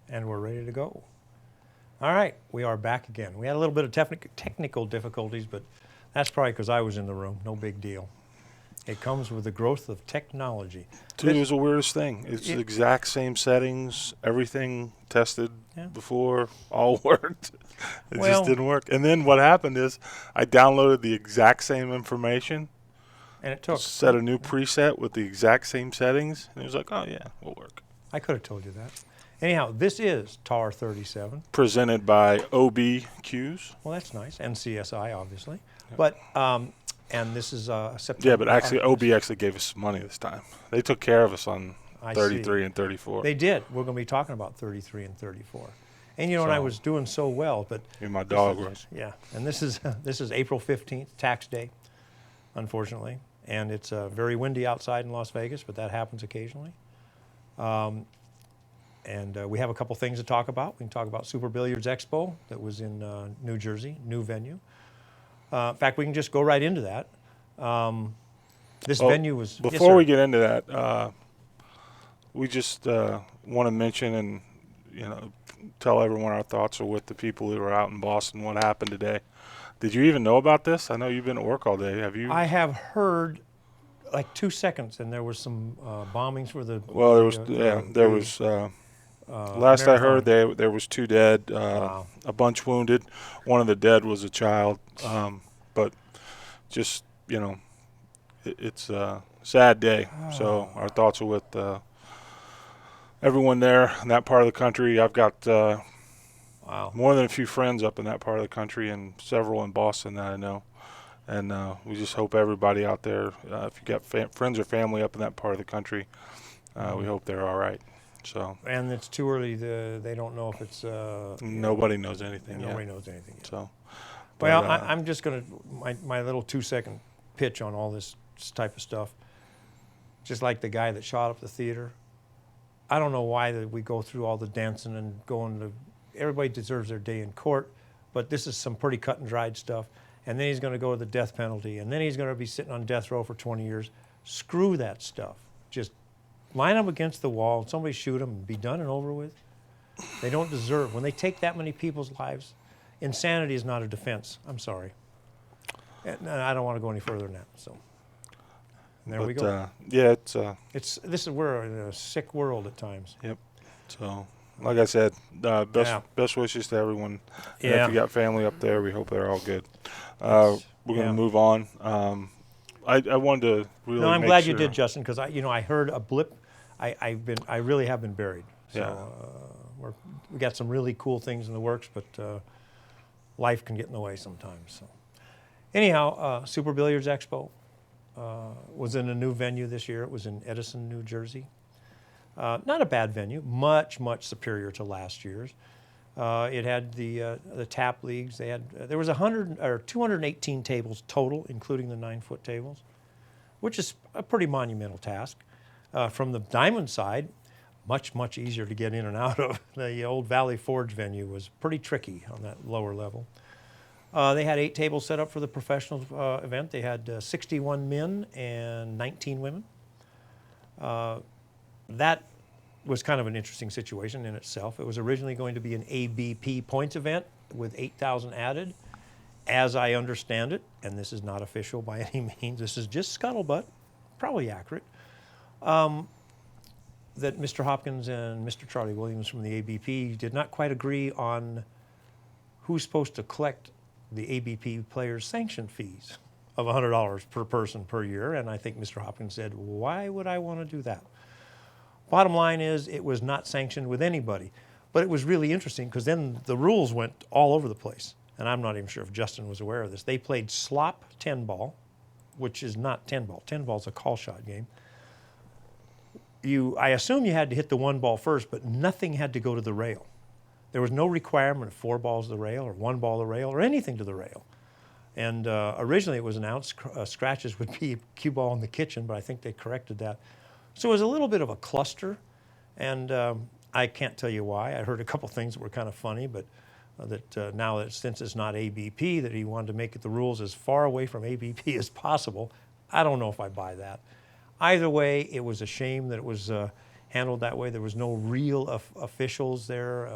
And we're ready to go. All right, we are back again. We had a little bit of technical difficulties, but that's probably because I was in the room. No big deal. It comes with the growth of technology. Dude, it was the weirdest thing. It's the exact same settings, everything tested before, all worked. It just didn't work. And then what happened is I downloaded the exact same information, and it took set a new preset with the exact same settings, and it was like, oh, yeah, we'll work. I could have told you that. Anyhow, this is TAR 37. Presented by OBQs. Well, that's nice. And CSI, obviously. Yep. But, and this is September. Yeah, but actually, OB actually gave us some money this time. They took care of us on 33 and 34. They did. We're going to be talking about 33 and 34. And, you know, and I was doing so well, but... My dog was. Yeah. And this is April 15th, tax day, unfortunately. And it's very windy outside in Las Vegas, but that happens occasionally. And we have a couple things to talk about. We can talk about Super Billiards Expo that was in New Jersey, new venue. In fact, we can just go right into that. This venue was... Before we get into that, we just want to mention and, you know, tell everyone our thoughts are with the people who are out in Boston, what happened today. Did you even know about this? I know you've been at work all day. Have you? I have heard like 2 seconds, and there was some bombings for the... Well, there was... last marathon. I heard, there was 2 dead, Wow. a bunch wounded. One of the dead was a child. But just, you know, it's a sad day. So our thoughts are with everyone there in that part of the country. I've got more than a few friends up in that part of the country and several in Boston that I know. And we just hope everybody out there, if you got friends or family up in that part of the country, we hope they're all right. So. And it's too early. They don't know if it's... nobody knows anything yet. Nobody knows anything yet. So. Well, I'm just going to, my little 2-second pitch on all this type of stuff, just like the guy that shot up the theater. I don't know why that we go through all the dancing and going to, everybody deserves their day in court, but this is some pretty cut and dried stuff. And then he's going to go to the death penalty, and then he's going to be sitting on death row for 20 years. Screw that stuff. Just line them against the wall, and somebody shoot them and be done and over with. They don't deserve, when they take that many people's lives, insanity is not a defense. I'm sorry. And I don't want to go any further than that. So, and there we go. Yeah, we're in a sick world at times. Yep. So, like I said, best wishes to everyone. Yeah. If you got family up there, we hope they're all good. We're going to move on. I wanted to really. No, I'm glad you did, Justin, because I heard a blip. I really have been buried. So we got some really cool things in the works, but. Life can get in the way sometimes. So, anyhow, Super Billiards Expo was in a new venue this year. It was in Edison, New Jersey. Not a bad venue, much superior to last year's. It had the tap leagues. There was 218 tables total, including the 9-foot tables, which is a pretty monumental task. From the diamond side, much easier to get in and out of. The old Valley Forge venue was pretty tricky on that lower level. They had 8 tables set up for the professional event. They had 61 men and 19 women. That was kind of an interesting situation in itself. It was originally going to be an ABP points event with 8,000 added. As I understand it, and this is not official by any means, this is just scuttlebutt, probably accurate, that Mr. Hopkins and Mr. Charlie Williams from the ABP did not quite agree on who's supposed to collect the ABP players' sanction fees of $100 per person per year. And I think Mr. Hopkins said, why would I want to do that? Bottom line is it was not sanctioned with anybody. But it was really interesting because then the rules went all over the place. And I'm not even sure if Justin was aware of this. They played slop 10-ball, which is not 10-ball. 10-ball is a call shot game. I assume you had to hit the 1 ball first, but nothing had to go to the rail. There was no requirement of 4 balls to the rail or 1 ball to the rail or anything to the rail. And originally it was announced scratches would be cue ball in the kitchen, but I think they corrected that. So it was a little bit of a cluster, and I can't tell you why. I heard a couple things that were kind of funny, but now that since it's not ABP, that he wanted to make the rules as far away from ABP as possible. I don't know if I buy that. Either way, it was a shame that it was handled that way. There was no real officials there,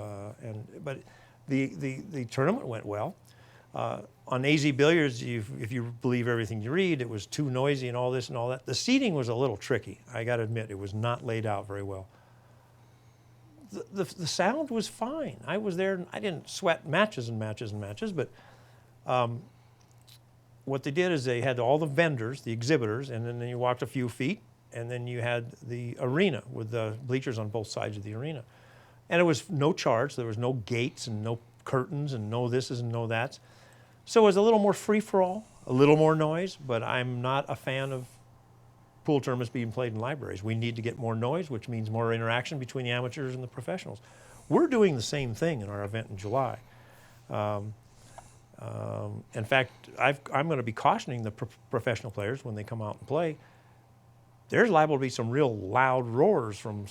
but the tournament went well. On AZ Billiards, if you believe everything you read, it was too noisy and all this and all that. The seating was a little tricky. I got to admit, it was not laid out very well. The sound was fine. I was there, and I didn't sweat matches and matches and matches, but what they did is they had all the vendors, the exhibitors, and then you walked a few feet, and then you had the arena with the bleachers on both sides of the arena. And it was no charge. There was no gates and no curtains and no thises and no that's. So it was a little more free-for-all, a little more noise, but I'm not a fan of pool tournaments being played in libraries. We need to get more noise, which means more interaction between the amateurs and the professionals. We're doing the same thing in our event in July. In fact, I'm going to be cautioning the professional players when they come out and play. There's liable to be some real loud roars from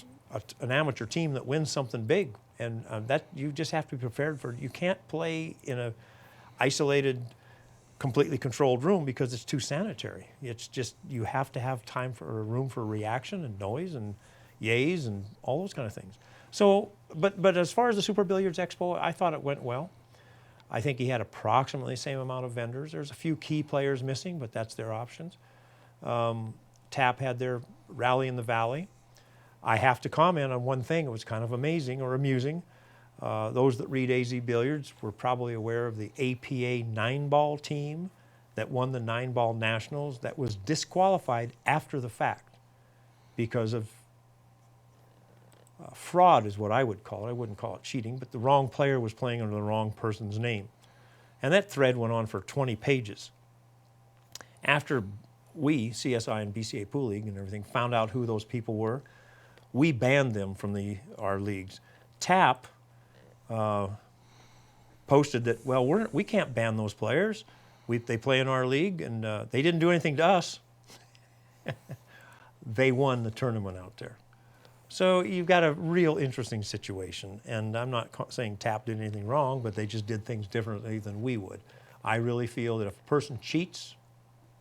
an amateur team that wins something big, and that you just have to be prepared for. You can't play in a isolated, completely controlled room because it's too sanitary. It's just, you have to have time for a room for reaction and noise and yays and all those kind of things. So, but as far as the Super Billiards Expo, I thought it went well. I think he had approximately the same amount of vendors. There's a few key players missing, but that's their options. TAP had their rally in the valley. I have to comment on one thing. It was kind of amazing or amusing. Those that read AZ Billiards were probably aware of the APA 9-ball team that won the 9-ball nationals that was disqualified after the fact because of fraud is what I would call it. I wouldn't call it cheating, but the wrong player was playing under the wrong person's name. And that thread went on for 20 pages. After we, CSI and BCA Pool League and everything, found out who those people were, we banned them from our leagues. TAP posted that, well, we can't ban those players. They play in our league, and they didn't do anything to us. They won the tournament out there. So you've got a real interesting situation, and I'm not saying TAP did anything wrong, but they just did things differently than we would. I really feel that if a person cheats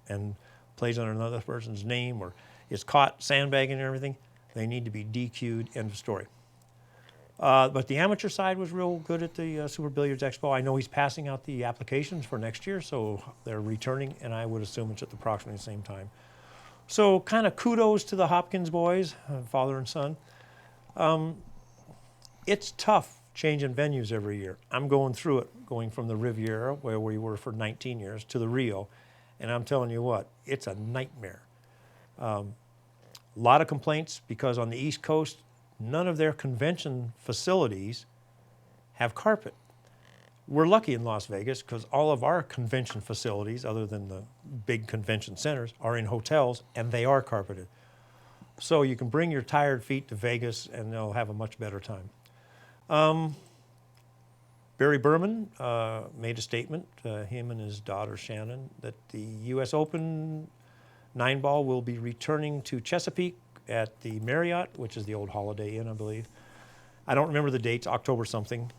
and plays under another person's name or is caught sandbagging and everything, they need to be DQ'd, end of story. But the amateur side was real good at the Super Billiards Expo. I know he's passing out the applications for next year, so they're returning, and I would assume it's at approximately the same time. So kind of kudos to the Hopkins boys, father and son. It's tough changing venues every year. I'm going through it, going from the Riviera, where we were for 19 years, to the Rio, and I'm telling you what, it's a nightmare. A lot of complaints because on the East Coast, none of their convention facilities have carpet. We're lucky in Las Vegas because all of our convention facilities, other than the big convention centers, are in hotels, and they are carpeted. So you can bring your tired feet to Vegas, and they'll have a much better time. Barry Berman made a statement, him and his daughter Shannon, that the U.S. Open 9-ball will be returning to Chesapeake at the Marriott, which is the old Holiday Inn, I believe. I don't remember the dates, October something.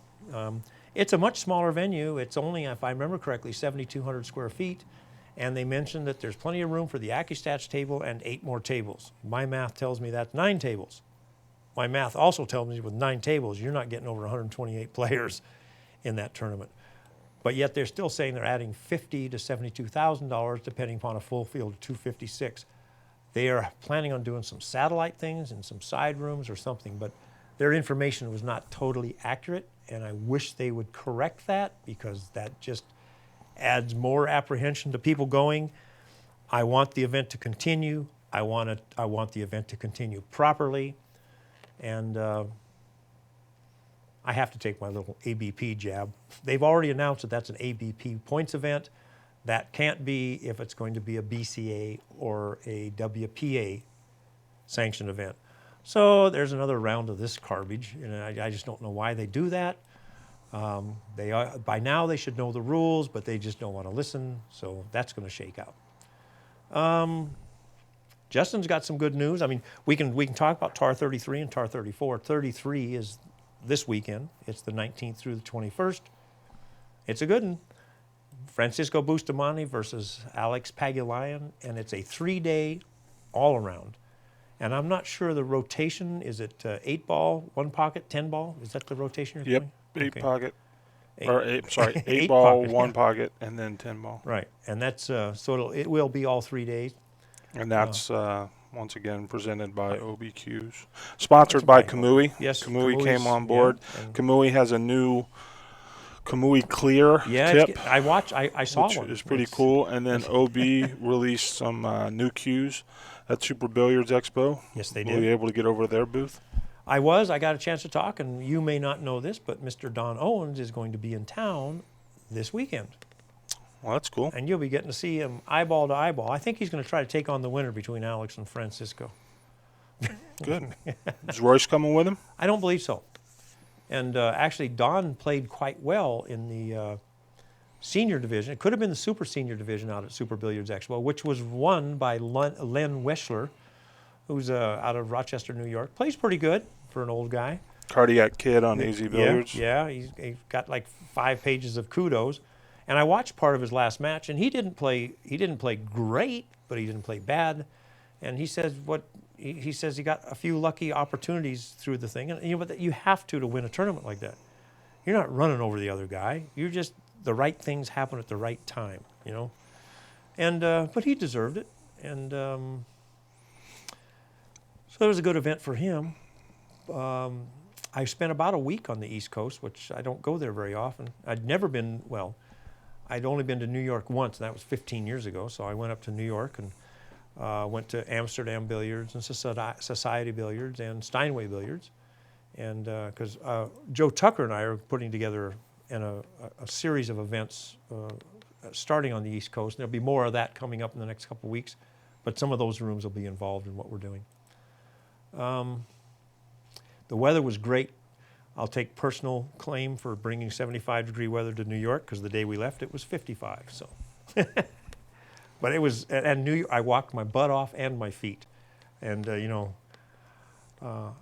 It's a much smaller venue. It's only, if I remember correctly, 7,200 square feet. And they mentioned that there's plenty of room for the Accu-Stats table and 8 more tables. My math tells me that's 9 tables. My math also tells me with 9 tables, you're not getting over 128 players in that tournament. But yet they're still saying they're adding $50,000 to $72,000, depending upon a full field of 256. They are planning on doing some satellite things and some side rooms or something, but their information was not totally accurate, and I wish they would correct that because that just adds more apprehension to people going. I want the event to continue. I want the event to continue properly, and I have to take my little ABP jab. They've already announced that that's an ABP points event. That can't be if it's going to be a BCA or a WPA sanctioned event. So there's another round of this garbage, and I just don't know why they do that. By now they should know the rules, but they just don't want to listen, so that's going to shake out. Justin's got some good news. I mean, we can talk about TAR 33 and TAR 34. 33 is this weekend. It's the 19th through the 21st. It's a good one. Francisco Bustamante versus Alex Pagulayan, and it's a 3-day all-around. And I'm not sure the rotation, is it 8 ball, 1 pocket, 10 ball? Is that the rotation you're Yep, doing? 8 pocket. Eight- Or 8, sorry, 8 8 ball, pocket, 1 yeah. pocket, and then 10 ball. Right, and that's so it will be all 3 days. And that's once again presented by OBQs, sponsored by by Kamui. Yes, Kamui came Kamui's, on board. Yeah, and Kamui has a new Kamui Clear tip, I saw which one. is pretty cool. And then OB released some new cues at Super Billiards Expo. Yes, they Were you did. able to get over to their booth? I got a chance to talk, and you may not know this, but Mr. Don Owens is going to be in town this weekend. Well, that's cool. And you'll be getting to see him eyeball to eyeball. I think he's going to try to take on the winner between Alex and Francisco. Good. Is Royce coming with him? I don't believe so. And actually, Don played quite well in the senior division. It could have been the super senior division out at Super Billiards Expo, which was won by Len Weschler, who's out of Rochester, New York. Plays pretty good for an old guy. Cardiac Kid on Easy Billiards. Yeah, he got like 5 pages of kudos. And I watched part of his last match, and he didn't play great, but he didn't play bad. And he says he got a few lucky opportunities through the thing, and but you have to win a tournament like that. You're not running over the other guy. You're just the right things happen at the right time, And but he deserved it, and so it was a good event for him. I spent about a week on the East Coast, which I don't go there very often. I'd only been to New York once, and that was 15 years ago. So I went up to New York and went to Amsterdam Billiards and Society Billiards and Steinway Billiards. And because Joe Tucker and I are putting together a series of events starting on the East Coast. There'll be more of that coming up in the next couple of weeks, but some of those rooms will be involved in what we're doing. The weather was great. I'll take personal claim for bringing 75-degree weather to New York, because the day we left it was 55. So, but it was, and New York, I walked my butt off and my feet, and but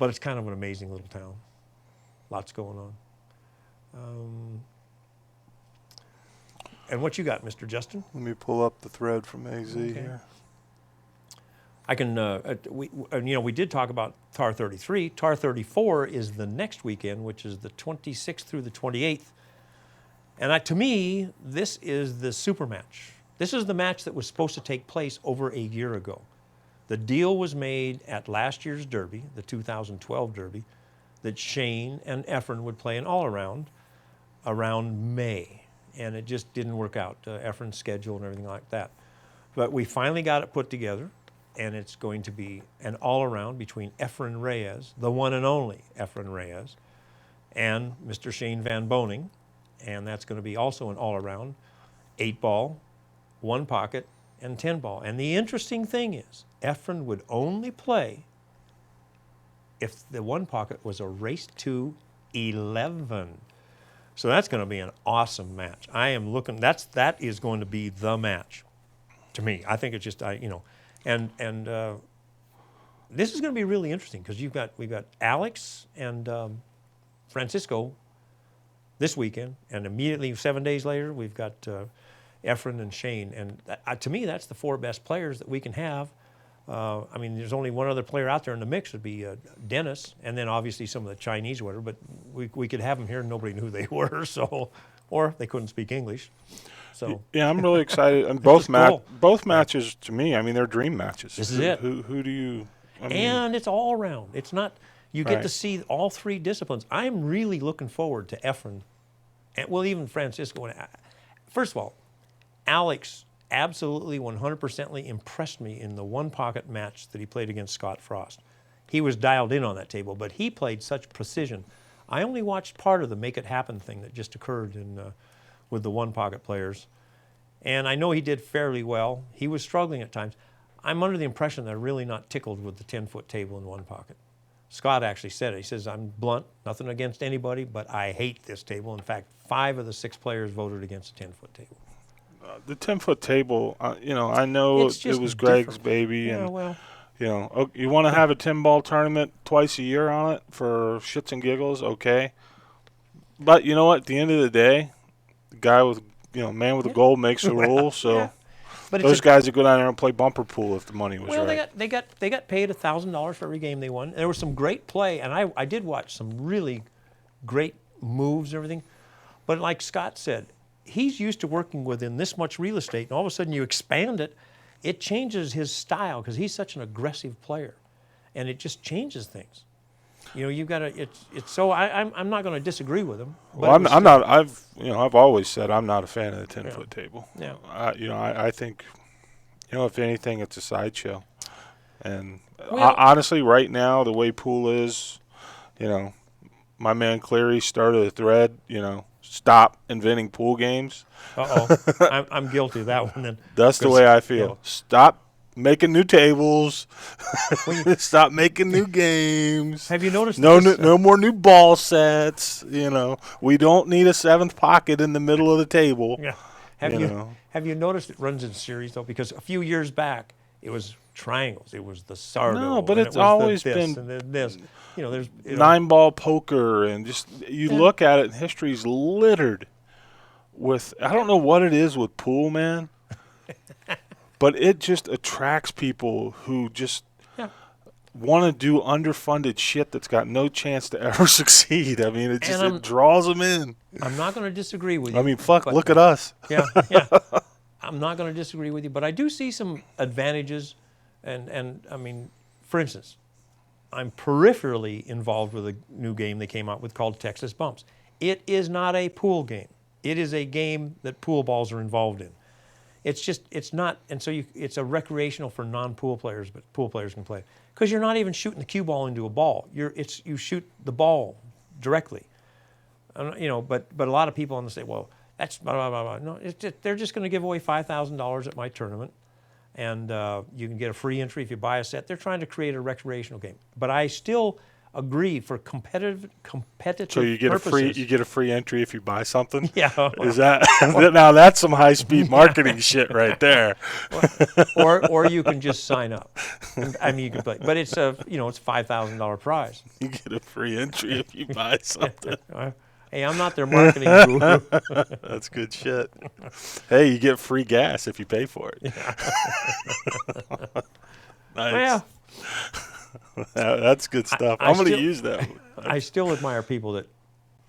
it's kind of an amazing little town. Lots going on. And what you got, Mr. Justin? Let me pull up the thread from AZ here. I can, we did talk about TAR 33. TAR 34 is the next weekend, which is the 26th through the 28th. And to me, this is the super match. This is the match that was supposed to take place over a year ago. The deal was made at last year's Derby, the 2012 Derby, that Shane and Efren would play an all-around around May. And it just didn't work out, Efren's schedule and everything like that. But we finally got it put together. And it's going to be an all-around between Efren Reyes, the one and only Efren Reyes, and Mr. Shane Van Boening. And that's going to be also an all-around 8-ball, 1 pocket, and 10-ball. And the interesting thing is, Efren would only play if the 1 pocket was a race to 11. So that's going to be an awesome match. I am looking. That is going to be the match to me. I think it's just And this is going to be really interesting, because we've got Alex and Francisco this weekend, and immediately 7 days later we've got Efren and Shane. And to me, that's the 4 best players that we can have. There's only one other player out there in the mix, would be Dennis, and then obviously some of the Chinese or whatever. But we could have them here, and nobody knew who they were, or they couldn't speak English. So yeah, I'm really excited. And both matches, to me, they're dream matches. This is it. Who do you? And it's all around. It's not. You get to see all 3 disciplines. I'm really looking forward to Efren, and even Francisco. First of all, Alex absolutely 100%ly impressed me in the 1 pocket match that he played against Scott Frost. He was dialed in on that table, but he played such precision. I only watched part of the make it happen thing that just occurred with the 1 pocket players. And I know he did fairly well. He was struggling at times. I'm under the impression they're really not tickled with the 10-foot table in 1 pocket. Scott actually said it. He says, I'm blunt, nothing against anybody, but I hate this table. In fact, 5 of the 6 players voted against the 10-foot table. The 10-foot table, I know it was Greg's baby. Yeah, and well. You want to have a 10-ball tournament twice a year on it for shits and giggles, okay. But you know what? At the end of the day, the guy with, man with the goal makes the rules. So, But those guys that go down there and play bumper pool if the money was well, right. they got paid $1,000 for every game they won. There was some great play, and I did watch some really great moves and everything. But like Scott said, he's used to working within this much real estate, and all of a sudden you expand it, it changes his style because he's such an aggressive player, and it just changes things. You know, you've got to. It's so. I'm not going to disagree with him. Well, I'm not. I've always said I'm not a fan of the 10-foot table. Yeah. I think, if anything, it's a sideshow. And honestly, right now, the way pool is, my man Cleary started a thread. Stop inventing pool games. I'm guilty of that one. Then that's the way I feel. Yeah. Stop making new tables. Stop making new games. Have you noticed? No more new ball sets. We don't need a seventh pocket in the middle of the table. Yeah. Have you noticed it runs in series though? Because a few years back it was triangles. It was the Sardo. No, but it's always been and then this. There's 9-ball poker, and just look at it, and history's littered with. I don't know what it is with pool, man. But it just attracts people who just want to do underfunded shit that's got no chance to ever succeed. I mean, it draws them in. I'm not going to disagree with you. I mean, look at us. Yeah. I'm not going to disagree with you, but I do see some advantages. And I mean, for instance, I'm peripherally involved with a new game they came out with called Texas Bumps. It is not a pool game. It is a game that pool balls are involved in. It's not, and so it's a recreational for non-pool players, but pool players can play. Because you're not even shooting the cue ball into a ball. You shoot the ball directly. But a lot of people say, well, that's blah, blah, blah, blah. No, they're just going to give away $5,000 at my tournament, and you can get a free entry if you buy a set. They're trying to create a recreational game. But I still agree for competitive so you get purposes. You get a free entry if you buy something. Yeah. Is that now? That's some high speed marketing shit right there. or you can just sign up. I mean, you can play, but it's it's $5,000 prize. You get a free entry if you buy something. Hey, I'm not their marketing guru. That's good shit. Hey, you get free gas if you pay for it. Yeah. Nice. Yeah. That's good stuff. I'm going to use that. I still admire people that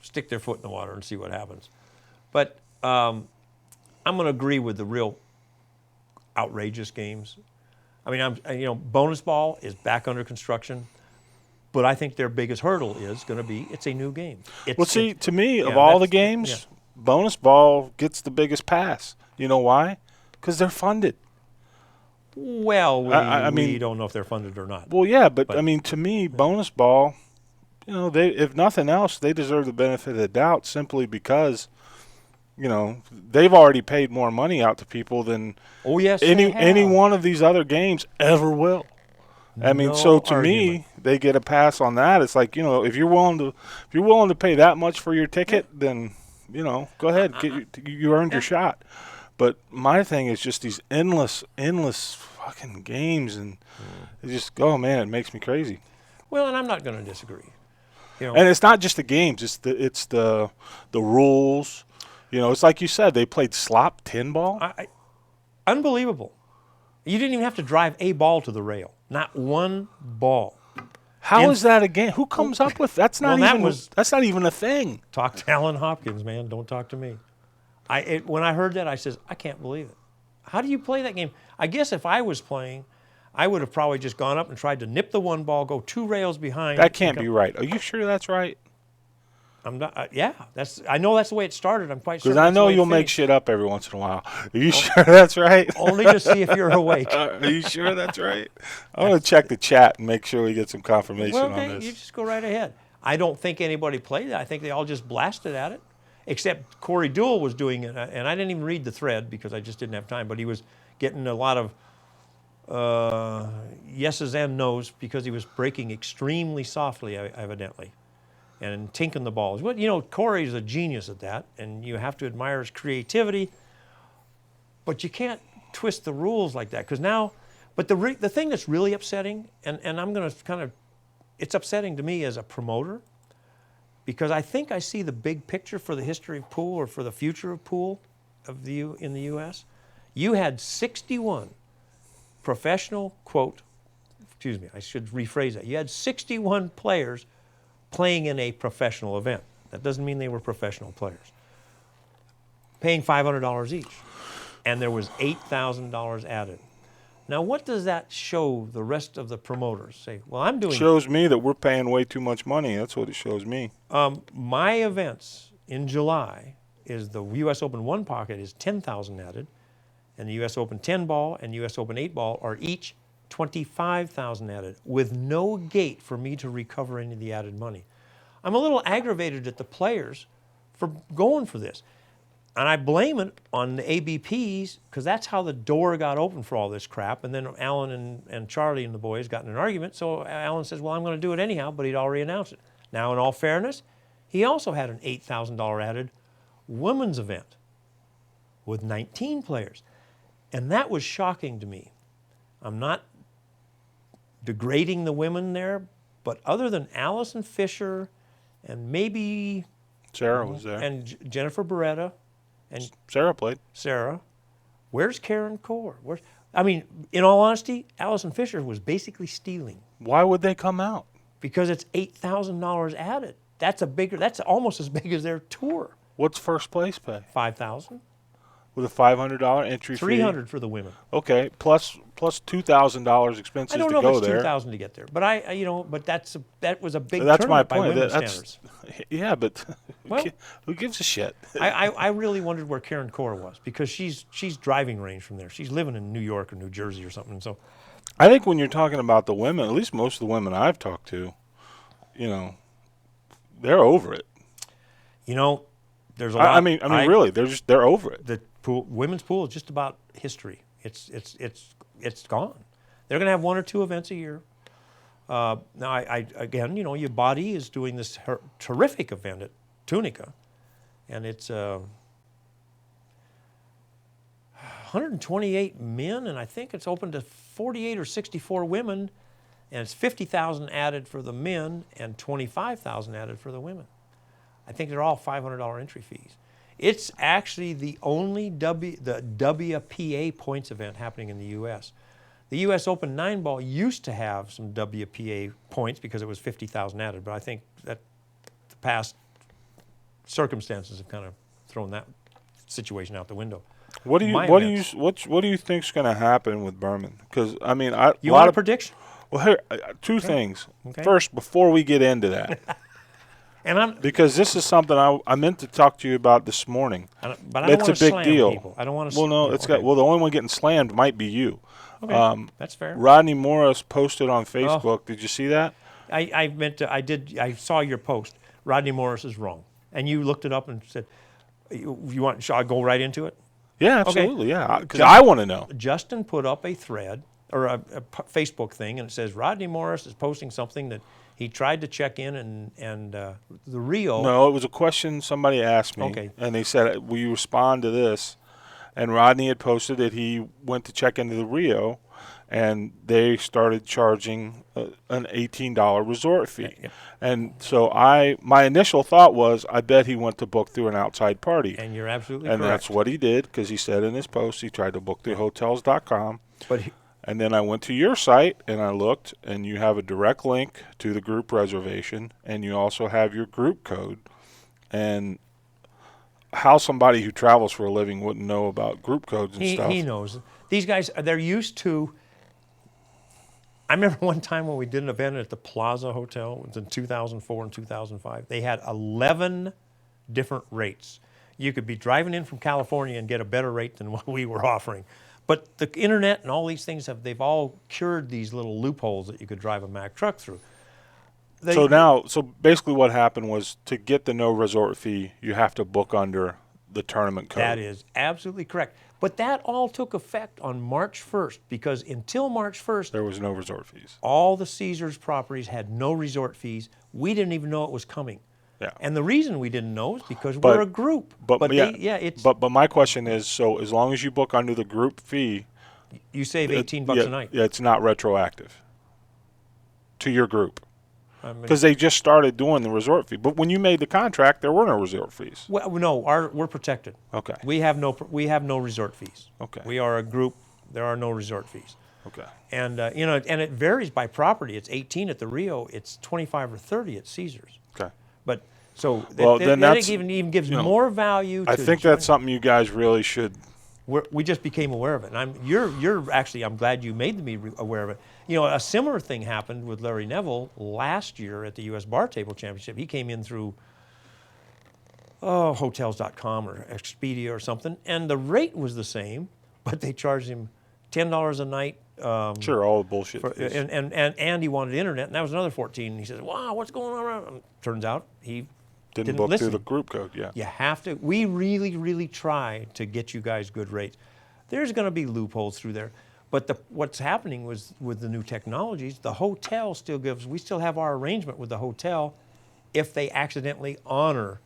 stick their foot in the water and see what happens. But I'm going to agree with the real outrageous games. I mean, bonus ball is back under construction, but I think their biggest hurdle is going to be it's a new game. To me, of all the games, bonus ball gets the biggest pass. You know why? Because they're funded. Well, we don't know if they're funded or not. Well, yeah, but I mean, to me, bonus ball, if nothing else, they deserve the benefit of the doubt simply because, they've already paid more money out to people than any one of these other games ever will. I mean, to me, they get a pass on that. It's like, if you're willing to pay that much for your ticket, then go ahead, you earned your shot. But my thing is just these endless fucking games, and it just it makes me crazy. Well, and I'm not going to disagree. And it's not just the games; it's the rules. It's like you said, they played slop tin ball. Unbelievable! You didn't even have to drive a ball to the rail. Not one ball. How is that a game? Who comes up with that's not that's not even a thing. Talk to Alan Hopkins, man. Don't talk to me. When I heard that, I says, I can't believe it. How do you play that game? I guess if I was playing, I would have probably just gone up and tried to nip the one ball, go 2 rails behind. That can't be right. Are you sure that's right? I'm not. I know that's the way it started. I'm quite sure. Because I know you'll make shit up every once in a while. Are you sure that's right? Only to see if you're awake. Are you sure that's right? I'm going to check the chat and make sure we get some confirmation on this. You just go right ahead. I don't think anybody played it. I think they all just blasted at it. Except Corey Deuel was doing it, and I didn't even read the thread because I just didn't have time, but he was getting a lot of yeses and nos because he was breaking extremely softly, evidently, and tinking the balls. Well, Corey's a genius at that, and you have to admire his creativity, but you can't twist the rules like that because now, but the thing that's really upsetting, and I'm going to it's upsetting to me as a promoter, because I think I see the big picture for the history of pool or for the future of pool in the U.S. You had 61 professional, excuse me, I should rephrase that. You had 61 players playing in a professional event. That doesn't mean they were professional players. Paying $500 each. And there was $8,000 added. Now, what does that show the rest of the promoters? Say, well, I'm doing... Shows me that we're paying way too much money. That's what it shows me. My events in July is the U.S. Open 1 pocket is $10,000 added, and the U.S. Open 10 ball and U.S. Open 8 ball are each $25,000 added, with no gate for me to recover any of the added money. I'm a little aggravated at the players for going for this. And I blame it on the ABPs, because that's how the door got open for all this crap. And then Alan and Charlie and the boys got in an argument. So Alan says, well, I'm going to do it anyhow, but he'd already announced it. Now, in all fairness, he also had an $8,000 added women's event with 19 players. And that was shocking to me. I'm not degrading the women there, but other than Allison Fisher and maybe... Sarah was there. And Jennifer Beretta. And Sarah played. Sarah. Where's Karen Core? I mean, in all honesty, Allison Fisher was basically stealing. Why would they come out? Because it's $8,000 added. That's almost as big as their tour. What's first place pay? $5,000. With a $500 entry fee. $300 for the women. Okay, plus $2,000 expenses to go there. I don't know if it's $2,000 to get there, but that was a big That's my tournament by point. women's standards. Yeah, but Well, who gives a shit? I really wondered where Karen Core was, because she's driving range from there. She's living in New York or New Jersey or something. So, I think when you're talking about the women, at least most of the women I've talked to, they're over it. There's a lot. I mean, really, they're over it. The women's pool is just about history. It's gone. They're going to have one or two events a year. Now, again, your body is doing this terrific event at Tunica, and it's 128 men, and I think it's open to 48 or 64 women, and it's $50,000 added for the men and $25,000 added for the women. I think they're all $500 entry fees. It's actually the only the WPA points event happening in the U.S. The U.S. Open 9-ball used to have some WPA points because it was $50,000 added, but I think that the past circumstances have kind of thrown that situation out the window. What do you think's going to happen with Berman? Because you want a prediction? Well, here, two things. Okay. First, before we get into that. Because this is something I meant to talk to you about this morning. But I don't want to slam deal. People. I don't want to. Well, no, the only one getting slammed might be you. Okay, that's fair. Rodney Morris posted on Facebook. Oh. Did you see that? I saw your post. Rodney Morris is wrong, and you looked it up and said, shall I go right into it? Yeah, absolutely. Okay. Yeah, because I want to know. Justin put up a thread or a Facebook thing, and it says Rodney Morris is posting something that he tried to check in, and the Rio. No, it was a question somebody asked me. Okay. And they said, will you respond to this? And Rodney had posted that he went to check into the Rio, and they started charging an $18 resort fee. Yeah. And so my initial thought was, I bet he went to book through an outside party. And you're absolutely correct. And that's what he did, because he said in his post he tried to book through hotels.com. And then I went to your site, and I looked, and you have a direct link to the group reservation, and you also have your group code. And how somebody who travels for a living wouldn't know about group codes and stuff. He knows. These guys, they're used to. I remember one time when we did an event at the Plaza Hotel. It was in 2004 and 2005. They had 11 different rates. You could be driving in from California and get a better rate than what we were offering. But the internet and all these things they've all cured these little loopholes that you could drive a Mack truck through. So basically what happened was, to get the no resort fee, you have to book under the tournament code. That is absolutely correct. But that all took effect on March 1st, because until March 1st, there was no resort fees. All the Caesars properties had no resort fees. We didn't even know it was coming. Yeah. And the reason we didn't know is because we're a group. But my question is, so as long as you book under the group fee, you save $18 a night. Yeah, it's not retroactive to your group. Because they just started doing the resort fee. But when you made the contract, there were no resort fees. Well, no, we're protected. Okay. We have no resort fees. Okay. We are a group. There are no resort fees. Okay. And and it varies by property. It's 18 at the Rio. It's 25 or 30 at Caesars. Okay. But so that even gives more value. I think that's something you guys really should. We just became aware of it, and you're actually. I'm glad you made me aware of it. A similar thing happened with Larry Neville last year at the U.S. Bar Table Championship. He came in through Hotels.com or Expedia or something, and the rate was the same, but they charged him $10 a night. Sure, all the bullshit. And he wanted internet, and that was another $14. And he says, "Wow, what's going on?" And turns out he didn't book listen. through the group code. Yeah. You have to. We really, really try to get you guys good rates. There's going to be loopholes through there, but what's happening with the new technologies, the hotel still gives. We still have our arrangement with the hotel, if they accidentally honor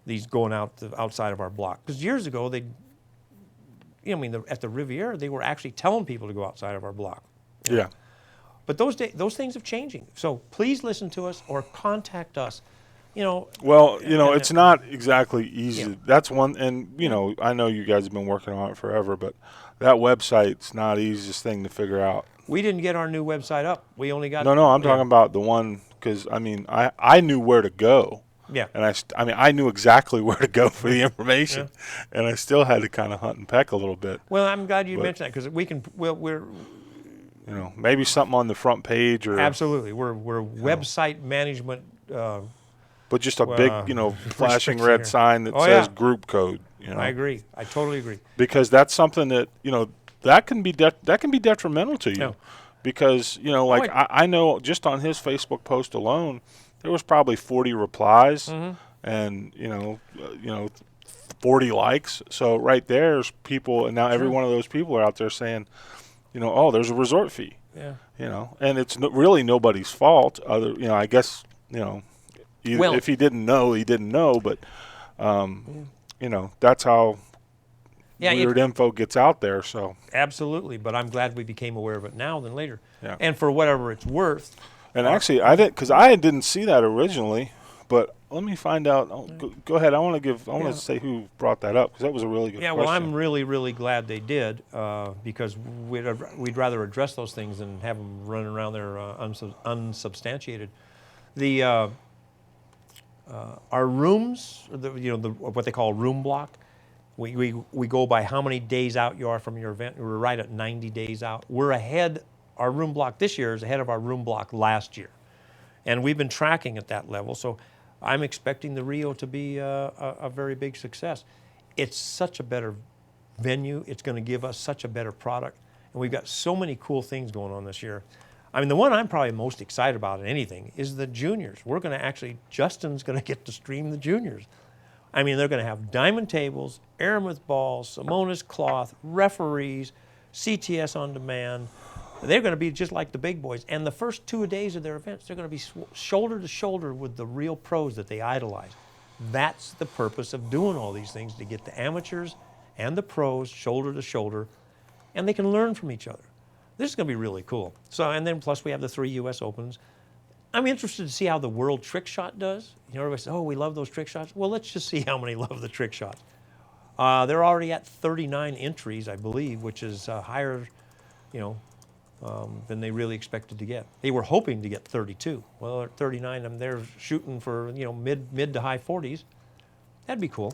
these going outside of our block. Because years ago at the Riviera, they were actually telling people to go outside of our block. Yeah. But those things have changing. So please listen to us or contact us. Well, it's not exactly easy. Yeah. That's one, and I know you guys have been working on it forever, but that website's not the easiest thing to figure out. We didn't get our new website up. We only got. No, I'm talking about the one, because I knew where to go. Yeah. And I knew exactly where to go for the information, and I still had to kind of hunt and peck a little bit. Well, I'm glad you mentioned that, because we can. We're. Maybe something on the front page or. Absolutely, we're website management. But just a big, flashing red sign that says group code. I agree. I totally agree. Because that's something that that can be detrimental to you. Yeah. Because I know just on his Facebook post alone, there was probably 40 replies and 40 likes. So right there's people, and now every one of those people are out there saying, there's a resort fee. Yeah. And it's really nobody's fault. I guess if he didn't know, he didn't know. But that's how weird info gets out there. So absolutely. But I'm glad we became aware of it now than later. Yeah. And for whatever it's worth. And actually, I didn't see that originally, but let me find out. Go ahead. I want to say who brought that up, because that was a really good question. Well, I'm really, really glad they did, because we'd rather address those things than have them running around there unsubstantiated. Our rooms, what they call room block, we go by how many days out you are from your event. We're right at 90 days out. We're ahead. Our room block this year is ahead of our room block last year. And we've been tracking at that level. So I'm expecting the Rio to be a very big success. It's such a better venue. It's going to give us such a better product. And we've got so many cool things going on this year. The one I'm probably most excited about in anything is the juniors. Justin's going to get to stream the juniors. They're going to have diamond tables, aramith balls, Simonis cloth, referees, CTS on demand. They're going to be just like the big boys. And the first 2 days of their events, they're going to be shoulder to shoulder with the real pros that they idolize. That's the purpose of doing all these things, to get the amateurs and the pros shoulder to shoulder, and they can learn from each other. This is going to be really cool. So, and then plus we have the 3 U.S. Opens. I'm interested to see how the world trick shot does. Everybody says, we love those trick shots. Well, let's just see how many love the trick shots. They're already at 39 entries, I believe, which is higher, than they really expected to get. They were hoping to get 32. Well, at 39, they're shooting for mid to high 40s. That'd be cool.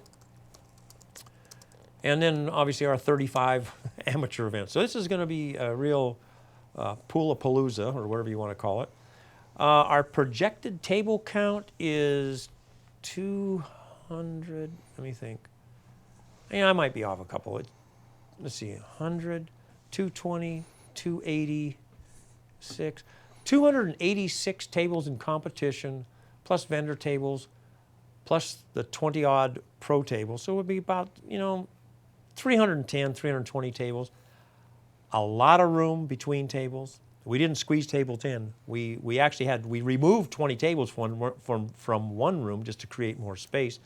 And then obviously our 35 amateur events. So this is going to be a real pool-a-palooza, or whatever you want to call it. Our projected table count is 200. Let me think. I might be off a couple. Let's see, 100, 220, 286, 286 tables in competition, plus vendor tables, plus the 20-odd pro tables. So it would be about, 310, 320 tables. A lot of room between tables. We didn't squeeze tables in. We removed 20 tables from one room just to create more space.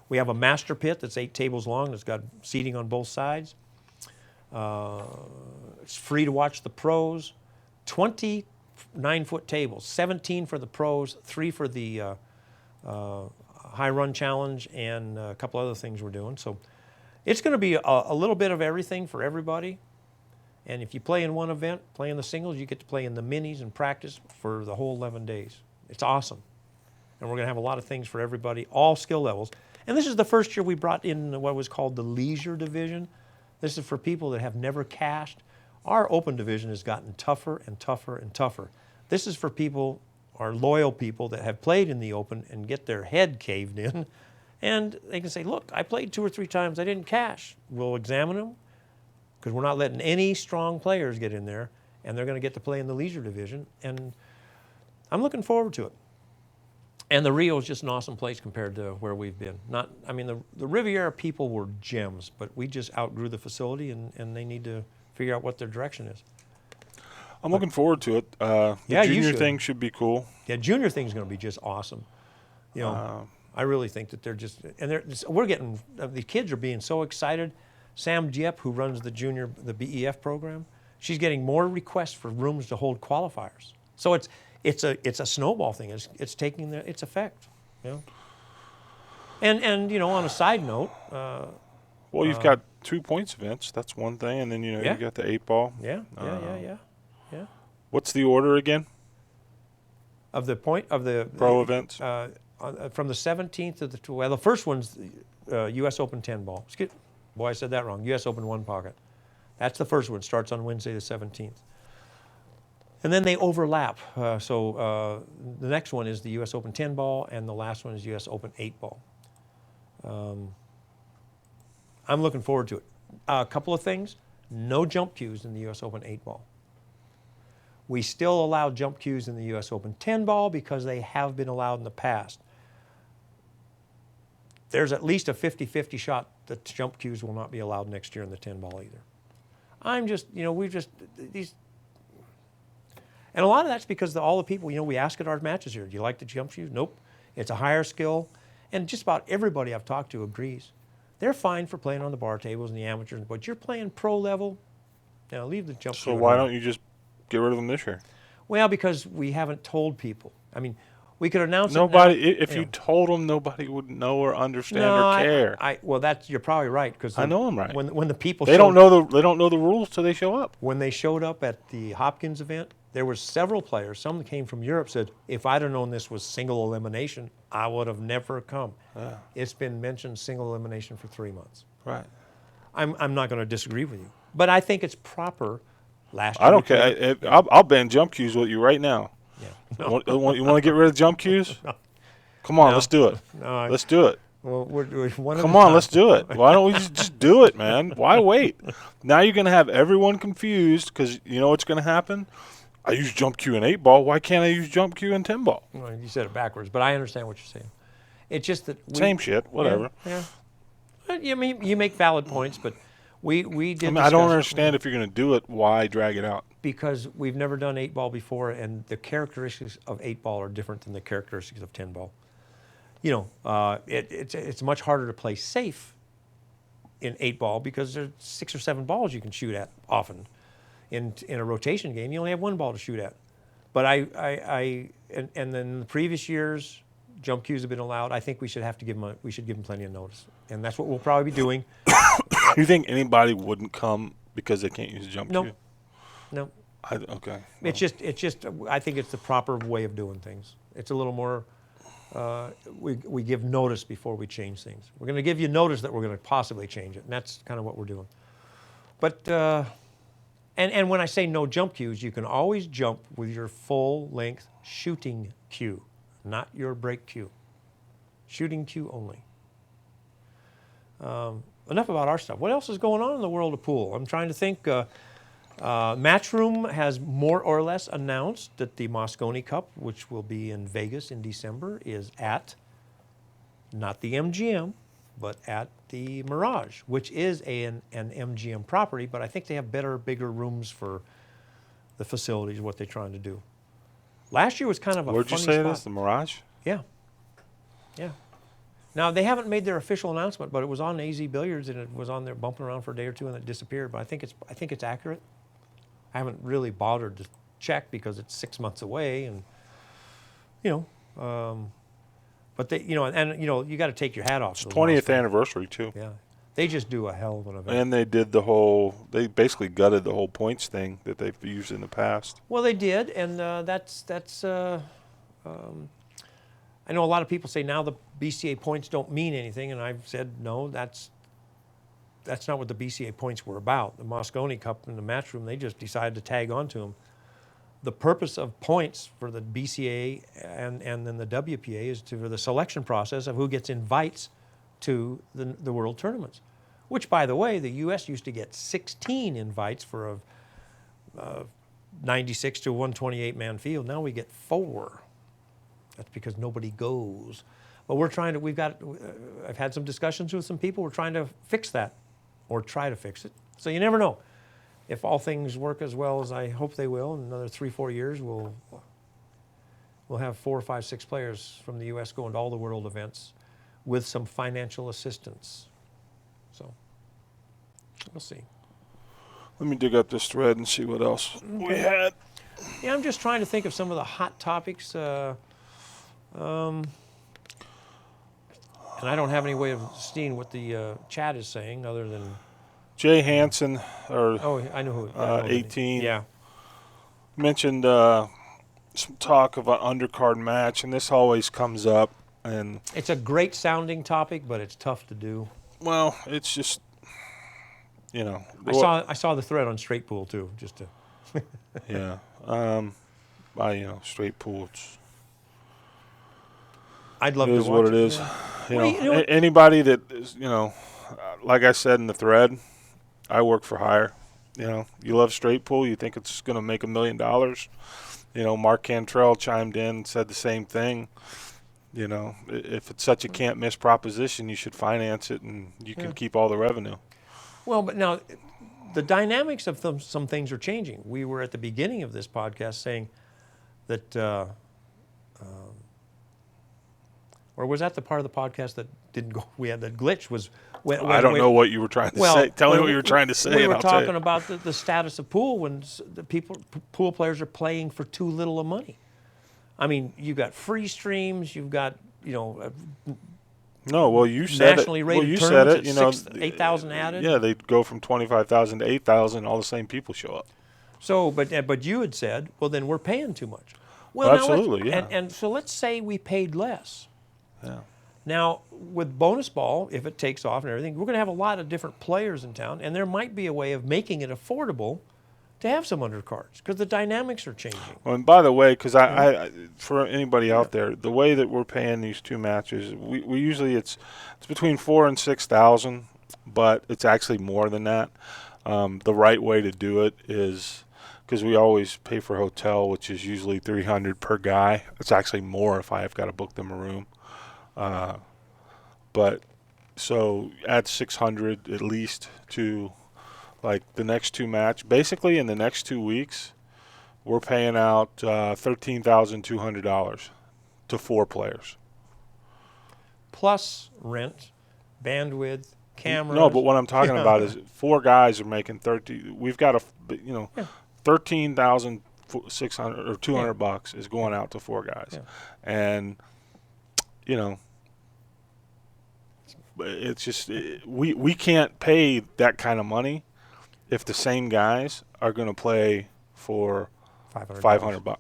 We have a master pit that's 8 tables long. That's got seating on both sides. It's free to watch the pros. 20 9-foot tables, 17 for the pros, 3 for the high run challenge, and a couple other things we're doing. So it's going to be a little bit of everything for everybody. And if you play in one event, play in the singles, you get to play in the minis and practice for the whole 11 days. It's awesome. And we're going to have a lot of things for everybody, all skill levels. And this is the first year we brought in what was called the leisure division. This is for people that have never cashed. Our open division has gotten tougher and tougher and tougher. This is for people, our loyal people that have played in the open and get their head caved in. And they can say, look, I played 2 or 3 times, I didn't cash. We'll examine them, because we're not letting any strong players get in there, and they're going to get to play in the leisure division. And I'm looking forward to it. And the Rio is just an awesome place compared to where we've been. The Riviera people were gems, but we just outgrew the facility, and they need to figure out what their direction is. I'm looking forward to it. The junior thing should be cool. Yeah, junior thing's going to be just awesome. You know, I really think that we're getting, the kids are being so excited. Sam Dieppe, who runs the BEF program, she's getting more requests for rooms to hold qualifiers. So it's a snowball thing. It's taking its effect. You know? And you know, on a side note, well, you've got 2 points events. That's one thing, and then you got the 8-ball. Yeah. What's the order again? Of the pro events? From the 17th to the first one's U.S. Open 10-ball. Boy, I said that wrong. U.S. Open 1 pocket. That's the first one. Starts on Wednesday the 17th. And then they overlap. So the next one is the U.S. Open 10-ball, and the last one is U.S. Open 8-ball. I'm looking forward to it. A couple of things. No jump cues in the U.S. Open 8-ball. We still allow jump cues in the U.S. Open 10-ball because they have been allowed in the past. There's at least a 50-50 shot that jump cues will not be allowed next year in the 10-ball either. And a lot of that's because all the people, we ask at our matches here, do you like the jump cues? Nope. It's a higher skill. And just about everybody I've talked to agrees. They're fine for playing on the bar tables and the amateurs, but you're playing pro level, now leave the jump cue. So why don't you just get rid of them this year? Well, because we haven't told people. I mean, we could announce if you told them, nobody would know or understand or care. Well, you're probably right, because I know I'm right. When the people they don't know the rules till they show up. When they showed up at the Hopkins event, there were several players. Some that came from Europe said, "If I'd have known this was single elimination, I would have never come." Yeah. It's been mentioned single elimination for 3 months. Right. I'm not going to disagree with you, but I think it's proper. Last year, I don't care. I'll ban jump cues with you right now. Yeah. You want to get rid of jump cues? No. Come on, No. let's do it. No, let's do it. Well, we're one Come on, let's do it. Why don't we just do it, man? Why wait? Now you're going to have everyone confused because you know what's going to happen? I use jump cue in 8-ball. Why can't I use jump cue in 10-ball? Well, you said it backwards, but I understand what you're saying. It's just that same shit, whatever. Yeah. I mean, you make valid points, but we did. I don't understand if you're going to do it. Why drag it out? Because we've never done 8-ball before, and the characteristics of 8-ball are different than the characteristics of 10-ball. It's much harder to play safe in 8-ball because there's 6 or 7 balls you can shoot at often. In a rotation game, you only have 1 ball to shoot at. But and then the previous years, jump cues have been allowed. I think we should give them plenty of notice, and that's what we'll probably be doing. You think anybody wouldn't come because they can't use a jump cue? No. Okay. It's just. I think it's the proper way of doing things. It's a little more. We give notice before we change things. We're going to give you notice that we're going to possibly change it, and that's kind of what we're doing. But and when I say no jump cues, you can always jump with your full length shooting cue, not your break cue. Shooting cue only. Enough about our stuff. What else is going on in the world of pool? I'm trying to think. Matchroom has more or less announced that the Moscone Cup, which will be in Vegas in December, is at not the MGM, but at the Mirage, which is an MGM property, but I think they have better, bigger rooms for the facilities, what they're trying to do. Last year was kind of a Where'd you funny say spot. this? The Mirage? Yeah. Now, they haven't made their official announcement, but it was on AZ Billiards, and it was on there bumping around for a day or two, and it disappeared. But I think it's accurate. I haven't really bothered to check because it's 6 months away, and but they, you got to take your hat off. It's 20th anniversary too. Yeah, they just do a hell of an event. And they basically gutted the whole points thing that they've used in the past. Well, they did, and that's. I know a lot of people say now the BCA points don't mean anything, and I've said no, that's not what the BCA points were about. The Moscone Cup in the Matchroom, they just decided to tag onto them. The purpose of points for the BCA and then the WPA is for the selection process of who gets invites to the world tournaments, which, by the way, the U.S. used to get 16 invites for a 96 to 128 man field. Now we get 4. That's because nobody goes. But I've had some discussions with some people. We're trying to fix that, or try to fix it. So you never know. If all things work as well as I hope they will, in another 3-4 years, we'll have 4, 5, 6 players from the U.S. going to all the world events with some financial assistance. So we'll see. Let me dig up this thread and see what else we had. Yeah, I'm just trying to think of some of the hot topics. And I don't have any way of seeing what the chat is saying other than Jay Hansen, I know who. 18. Yeah. Mentioned some talk of an undercard match, and this always comes up. And it's a great sounding topic, but it's tough to do. Well, it's just, I saw the thread on Straight Pool too, just to. Yeah. Straight Pool. I'd love to watch it. It is what it is. Yeah. Anybody that is, like I said in the thread, I work for hire. You love Straight Pool, you think it's going to make $1 million. Mark Cantrell chimed in and said the same thing. If it's such a can't miss proposition, you should finance it and you can keep all the revenue. Well, but now the dynamics of some things are changing. We were at the beginning of this podcast saying that, or was that the part of the podcast that didn't go? We had that glitch was. I don't know what you were trying to say. Tell me what you were trying to say. We were talking about the status of pool when the pool players are playing for too little of money. I mean, you've got free streams. You've got No, well, you said nationally it. rated Well, you said it. 8,000 added. Yeah, they go from 25,000 to 8,000. All the same people show up. So, but you had said, well, then we're paying too much. Well, absolutely, yeah. And so let's say we paid less. Yeah. Now, with bonus ball, if it takes off and everything, we're going to have a lot of different players in town, and there might be a way of making it affordable to have some undercards because the dynamics are changing. Well, and by the way, because I for anybody out there, the way that we're paying these two matches, we usually it's between 4,000 and 6,000, but it's actually more than that. The right way to do it is because we always pay for hotel, which is usually $300 per guy. It's actually more if I have got to book them a room. But so add 600 at least to like the next two match. Basically, in the next 2 weeks, we're paying out $13,200 to 4 players. Plus rent, bandwidth, cameras. No, but what I'm talking about is 4 guys are making 30. We've got $13,600 or $200 is going out to 4 guys, and it's just we can't pay that kind of money if the same guys are going to play for $500.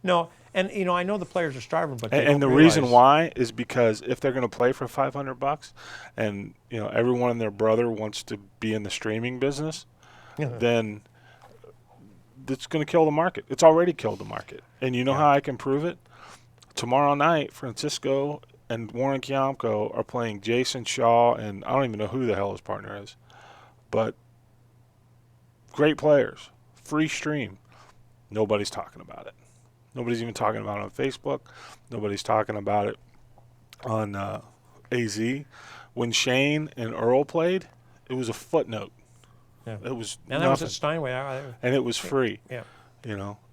No, and I know the players are starving, but the reason why is because if they're going to play for $500, and everyone and their brother wants to be in the streaming business, then it's going to kill the market. It's already killed the market, and you know how I can prove it? Tomorrow night, Francisco and Warren Kiamko are playing Jason Shaw, and I don't even know who the hell his partner is, but great players, free stream. Nobody's talking about it. Nobody's even talking about it on Facebook. Nobody's talking about it on AZ. When Shane and Earl played, it was a footnote. Yeah. It was and nothing. That was at Steinway. And it was free. Yeah.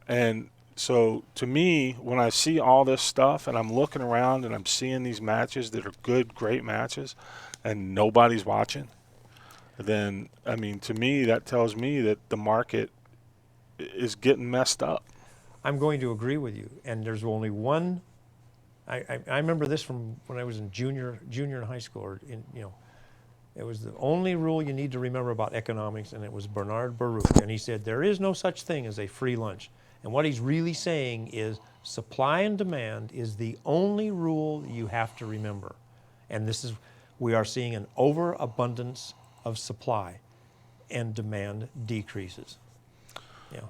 And so to me, when I see all this stuff and I'm looking around and I'm seeing these matches that are good, great matches, and nobody's watching, then, to me, that tells me that the market is getting messed up. I'm going to agree with you. And there's only one. I remember this from when I was in junior in high school, or it was the only rule you need to remember about economics, and it was Bernard Baruch, and he said there is no such thing as a free lunch. And what he's really saying is supply and demand is the only rule you have to remember. And we are seeing an overabundance of supply, and demand decreases.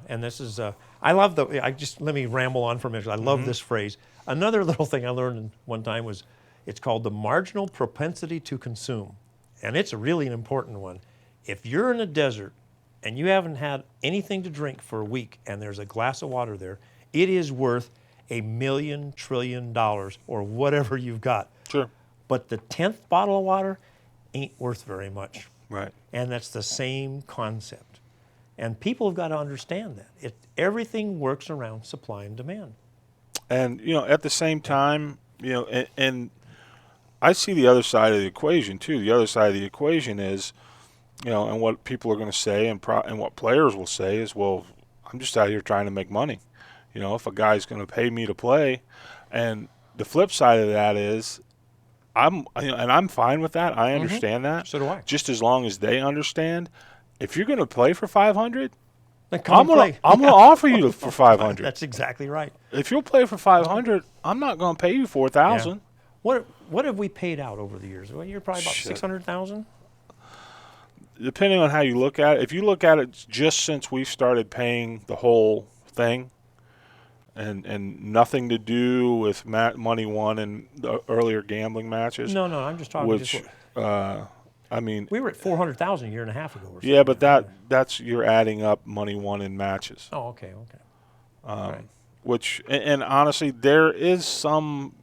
And this is I love let me ramble on for a minute. I love this phrase. Another little thing I learned one time was it's called the marginal propensity to consume. And it's really an important one. If you're in a desert and you haven't had anything to drink for a week and there's a glass of water there, it is worth $1 trillion or whatever you've got. Sure. But the 10th bottle of water ain't worth very much. Right. And that's the same concept. And people have got to understand that. Everything works around supply and demand. And, at the same time, and I see the other side of the equation, too. The other side of the equation is, and what people are going to say and what players will say is, well, I'm just out here trying to make money. If a guy's going to pay me to play. And the flip side of that is, I'm fine with that. I understand that. So do I. Just as long as they understand, if you're going to play for $500, I'm going to offer you for $500. That's exactly right. If you'll play for $500, I'm not going to pay you $4,000. Yeah. What have we paid out over the years? Well, you're probably about $600,000. Depending on how you look at it, if you look at it just since we started paying the whole thing, and nothing to do with money won in the earlier gambling matches. No, I'm just talking. Which, we were at $400,000 a year and a half ago. Or something. Yeah, but that's you're adding up money won in matches. Oh, okay. Right. Which and honestly, there is some.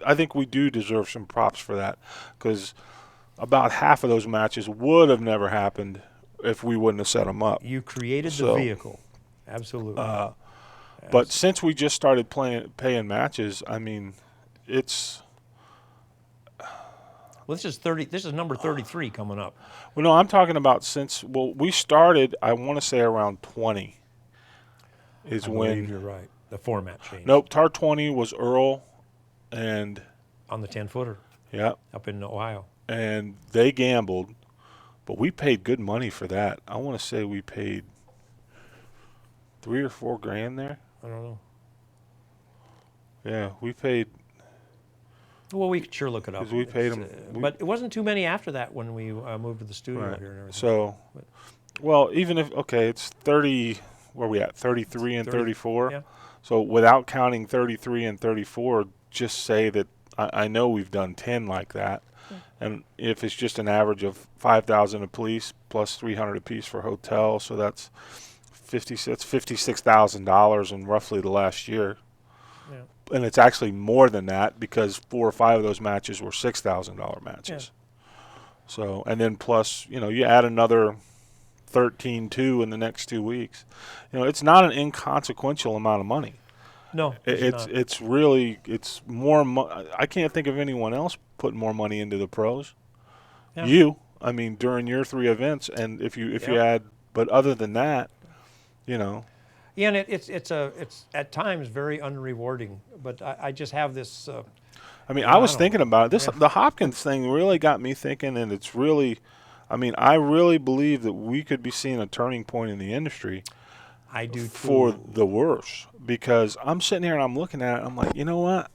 I think we do deserve some props for that, because about half of those matches would have never happened if we wouldn't have set them up. You created the vehicle, absolutely. But since we just started paying matches, it's. Well, this is number 33 coming up. Well, no, I'm talking about we started, I want to say around 20 is I when. believe you're right. The format changed. Nope, TAR 20 was Earl and. On the 10-footer. Yeah. Up in Ohio. And they gambled, but we paid good money for that. I want to say we paid $3 or $4 grand there. I don't know. Yeah, we paid. Well, we could sure look it up. We paid them. But it wasn't too many after that when we moved to the studio right. here and everything. So, well, even if, it's 30, where are we at? 33 and 34? Yeah. So without counting 33 and 34, just say that I know we've done 10 like that. Yeah. And if it's just an average of $5,000 apiece plus $300 apiece for hotel, so that's $56,000 in roughly the last year. Yeah. And it's actually more than that, because 4 or 5 of those matches were $6,000 matches. Yeah. So, and then plus, you add another 13-2 in the next 2 weeks. It's not an inconsequential amount of money. No, it's really more. I can't think of anyone else putting more money into the pros. Yeah. During your 3 events, and if you add, but other than that, Yeah, and it's at times very unrewarding. But I just have this. I was thinking about it. The Hopkins thing really got me thinking, and it's really, I really believe that we could be seeing a turning point in the industry. I do too. For the worse, because I'm sitting here and I'm looking at it. I'm like, you know what?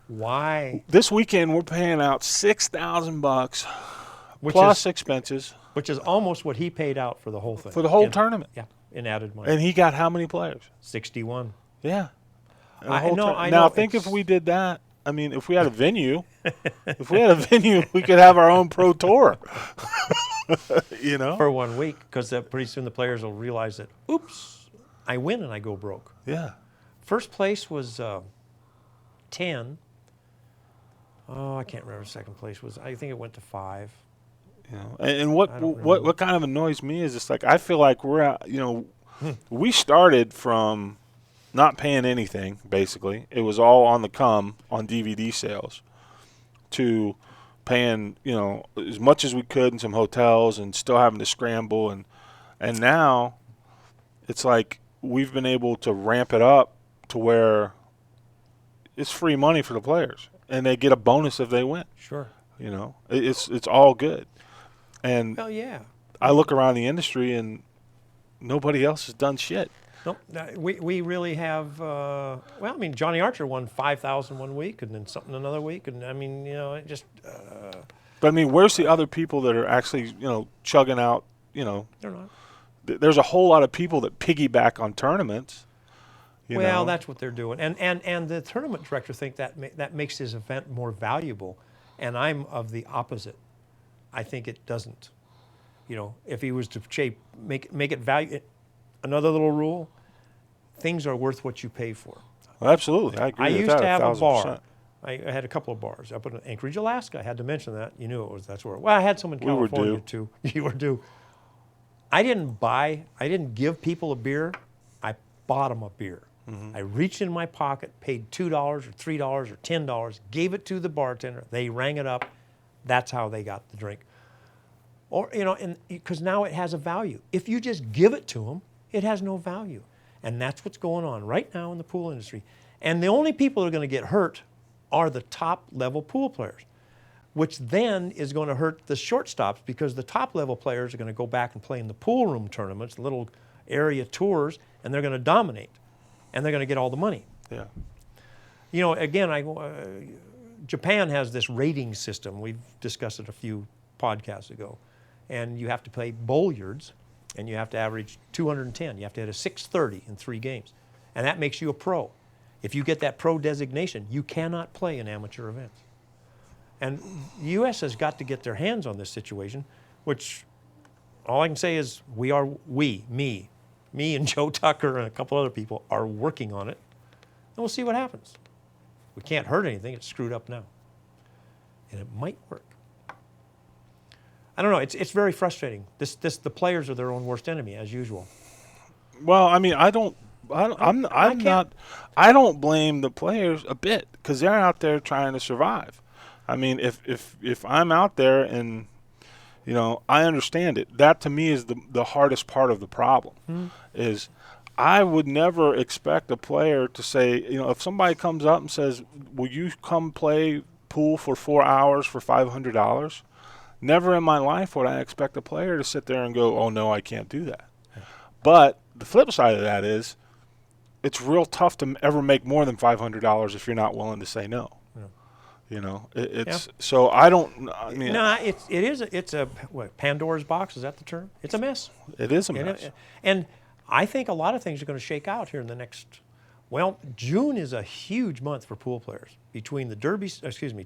Why? This weekend we're paying out $6,000 plus expenses, which is almost what he paid out for the whole thing. For the whole tournament. Yeah, in added money. And he got how many players? 61. Yeah. I know. Now think if we did that. If we had a venue, we could have our own pro tour. For 1 week, because pretty soon the players will realize that, oops, I win and I go broke. Yeah. First place was 10. Oh, I can't remember. Second place was, I think it went to 5. And what kind of annoys me is it's like I feel like we're at, we started from not paying anything, basically. It was all on the come on DVD sales, to paying, as much as we could in some hotels and still having to scramble. And now it's like we've been able to ramp it up to where it's free money for the players, and they get a bonus if they win. Sure. You know, it's all good. And Well, yeah. I look around the industry, and nobody else has done shit. Nope. We really have. Well, I mean, Johnny Archer won 5,000 one week, and then something another week, and I mean, you know, it just. But I mean, where's the other people that are actually, you know, chugging out? You know, They're not. There's a whole lot of people that piggyback on tournaments. Well, that's what they're doing, and the tournament director think that makes his event more valuable, and I'm of the opposite. I think it doesn't. You know, if he was to make it value, another little rule: things are worth what you pay for. Well, absolutely, I agree. I with used that to have a 1,000%. bar. I had a couple of bars up in Anchorage, Alaska. I had to mention that. You knew it was that's where. Well, I had some in California too. You were due. I didn't give people a beer. I bought them a beer. I reached in my pocket, paid $2 or $3 or $10, gave it to the bartender. They rang it up. That's how they got the drink. Or, you know, and because now it has a value. If you just give it to them, it has no value. And that's what's going on right now in the pool industry. And the only people that are going to get hurt are the top level pool players, which then is going to hurt the shortstops because the top level players are going to go back and play in the pool room tournaments, little area tours, and they're going to dominate. And they're going to get all the money. Yeah. You know, again, Japan has this rating system. We've discussed it a few podcasts ago. And you have to play billiards, and you have to average 210. You have to hit a 630 in 3 games. And that makes you a pro. If you get that pro designation, you cannot play in amateur events. And the U.S. has got to get their hands on this situation, which all I can say is me and Joe Tucker and a couple other people are working on it, and we'll see what happens. We can't hurt anything. It's screwed up now. And it might work. I don't know. It's very frustrating. The players are their own worst enemy, as usual. Well, I mean, I don't blame the players a bit because they're out there trying to survive. I mean, if I'm out there and, you know, I understand it. That to me is the hardest part of the problem. Is I would never expect a player to say, you know, if somebody comes up and says, "Will you come play pool for 4 hours for $500?" Never in my life would I expect a player to sit there and go, "Oh no, I can't do that." But the flip side of that is, it's real tough to ever make more than $500 if you're not willing to say no. You know, so I don't. I mean, no, it's a what, Pandora's box. Is that the term? It's a mess. It is a mess. And I think a lot of things are going to shake out here in the next. Well, June is a huge month for pool players between the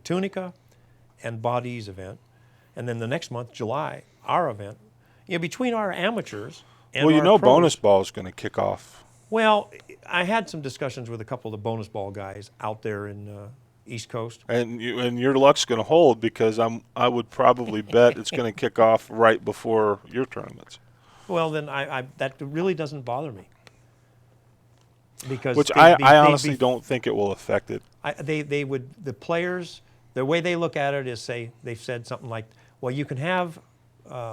Tunica and Bodi's event, and then the next month, July, our event. You know, between our amateurs and well, you our know, pros, bonus ball is going to kick off. Well, I had some discussions with a couple of the bonus ball guys out there in East Coast, and your luck's going to hold because I would probably bet it's going to kick off right before your tournaments. Well, then that really doesn't bother me because I honestly don't think it will affect it. The players, the way they look at it is they've said something like, well, you can have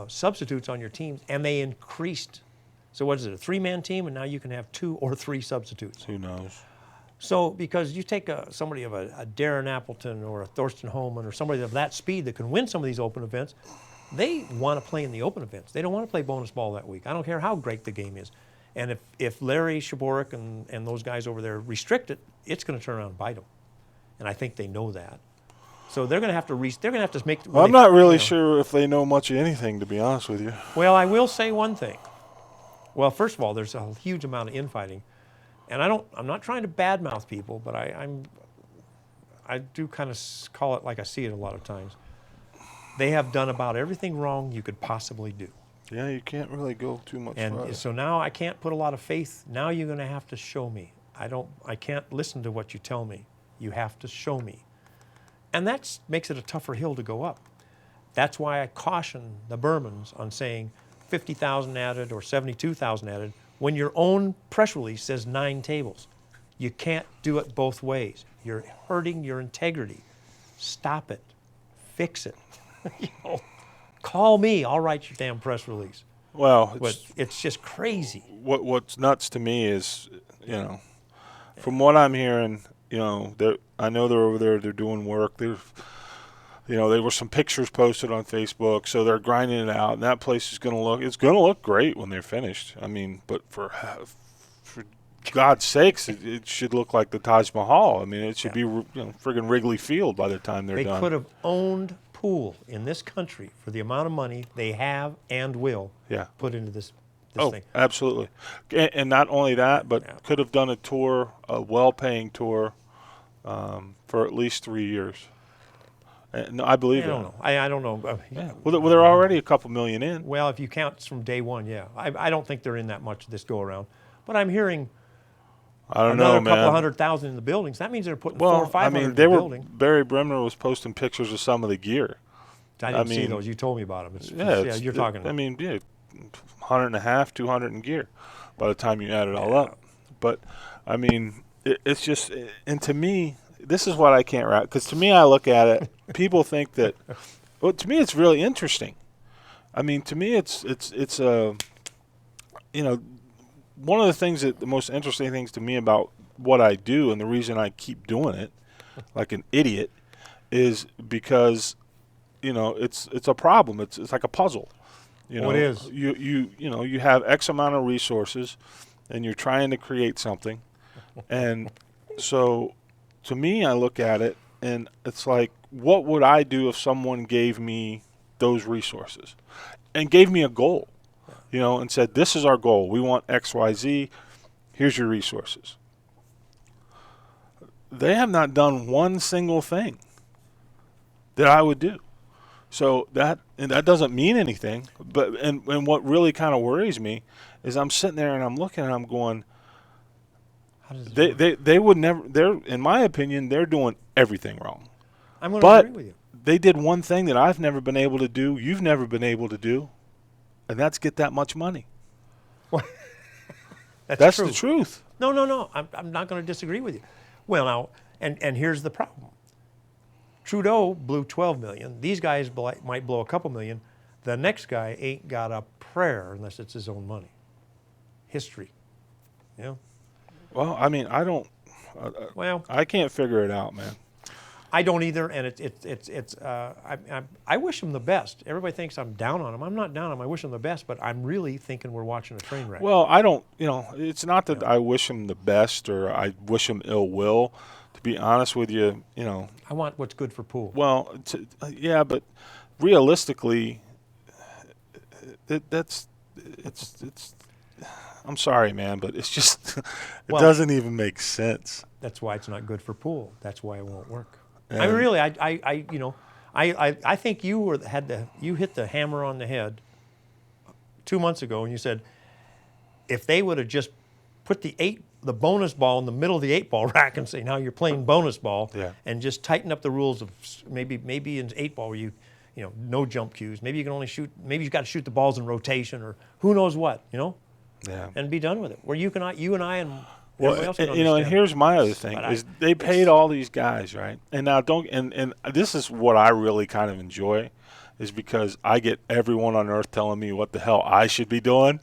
substitutes on your teams, and they increased. So what is it, a 3-man team, and now you can have 2 or 3 substitutes. Who knows? So because you take somebody of a Darren Appleton or a Thorsten Holman or somebody of that speed that can win some of these open events, they want to play in the open events. They don't want to play bonus ball that week. I don't care how great the game is. And if Larry Shaborik and those guys over there restrict it, it's going to turn around and bite them. And I think they know that. So they're going to have to make. Well, I'm not really sure if they know much of anything, to be honest with you. Well, I will say one thing. Well, first of all, there's a huge amount of infighting. And I'm not trying to badmouth people, but I do kind of call it like I see it a lot of times. They have done about everything wrong you could possibly do. Yeah, you can't really go too much further. And so now I can't put a lot of faith. Now you're going to have to show me. I can't listen to what you tell me. You have to show me. And that makes it a tougher hill to go up. That's why I caution the Bermans on saying 50,000 added or 72,000 added when your own press release says 9 tables. You can't do it both ways. You're hurting your integrity. Stop it. Fix it. Call me. I'll write your damn press release. Well, it's just crazy. What's nuts to me is, from what I'm hearing, I know they're over there. They're doing work. There were some pictures posted on Facebook, so they're grinding it out, and that place is going to look great when they're finished. I mean, but for God's sakes, it should look like the Taj Mahal. I mean, it should be friggin' Wrigley Field by the time they're done. They could have owned pool in this country for the amount of money they have and will put into this thing. Absolutely. And not only that, but could have done a well-paying tour for at least 3 years. No, I believe I don't know. I don't know. Well, they're already a couple million in. Well, if you count from day one, I don't think they're in that much this go around. But I'm hearing I don't know, man. Another couple of 100,000 in the buildings. That means they're putting 400 or 500 in the building. Barry Bremner was posting pictures of some of the gear. I didn't see those. You told me about them. You're talking about. 150, 200 in gear by the time you add it all up. But, I mean, it's just, and to me, this is what I can't wrap, because to me, I look at it, people think that, well, to me, it's really interesting. I mean, to me, it's one of the most interesting things to me about what I do, and the reason I keep doing it like an idiot, is because, it's a problem. It's like a puzzle. It is. You have X amount of resources, and you're trying to create something, and so to me, I look at it, and it's like, what would I do if someone gave me those resources and gave me a goal? And said, this is our goal. We want X, Y, Z. Here's your resources. They have not done one single thing that I would do. So that doesn't mean anything. But and what really kind of worries me is I'm sitting there and I'm looking and I'm going, they would never. In my opinion, they're doing everything wrong. I'm going to agree with you. They did one thing that I've never been able to do. You've never been able to do. And that's get that much money. That's true. The truth. No. I'm not going to disagree with you. Well, now, and here's the problem. Trudeau blew $12 million. These guys might blow a couple million. The next guy ain't got a prayer unless it's his own money. History. Well, I mean, I don't. I can't figure it out, man. I don't either, and I wish them the best. Everybody thinks I'm down on them. I'm not down on them. I wish them the best, but I'm really thinking we're watching a train wreck. Well, I don't, it's not that I wish them the best or I wish them ill will. To be honest with you, I want what's good for pool. Well, but realistically, it's. I'm sorry, man, but it's just it doesn't even make sense. That's why it's not good for pool. That's why it won't work. I mean, really, I think you hit the hammer on the head 2 months ago, and you said if they would have just put the bonus ball in the middle of the 8-ball rack and say now you're playing bonus ball, and just tighten up the rules of maybe in 8-ball where you no jump cues. Maybe you can only shoot. Maybe you got to shoot the balls in rotation or who knows what, and be done with it. Where you and I and well, and here's my other thing is they paid all these guys, right? And now and this is what I really kind of enjoy is because I get everyone on earth telling me what the hell I should be doing.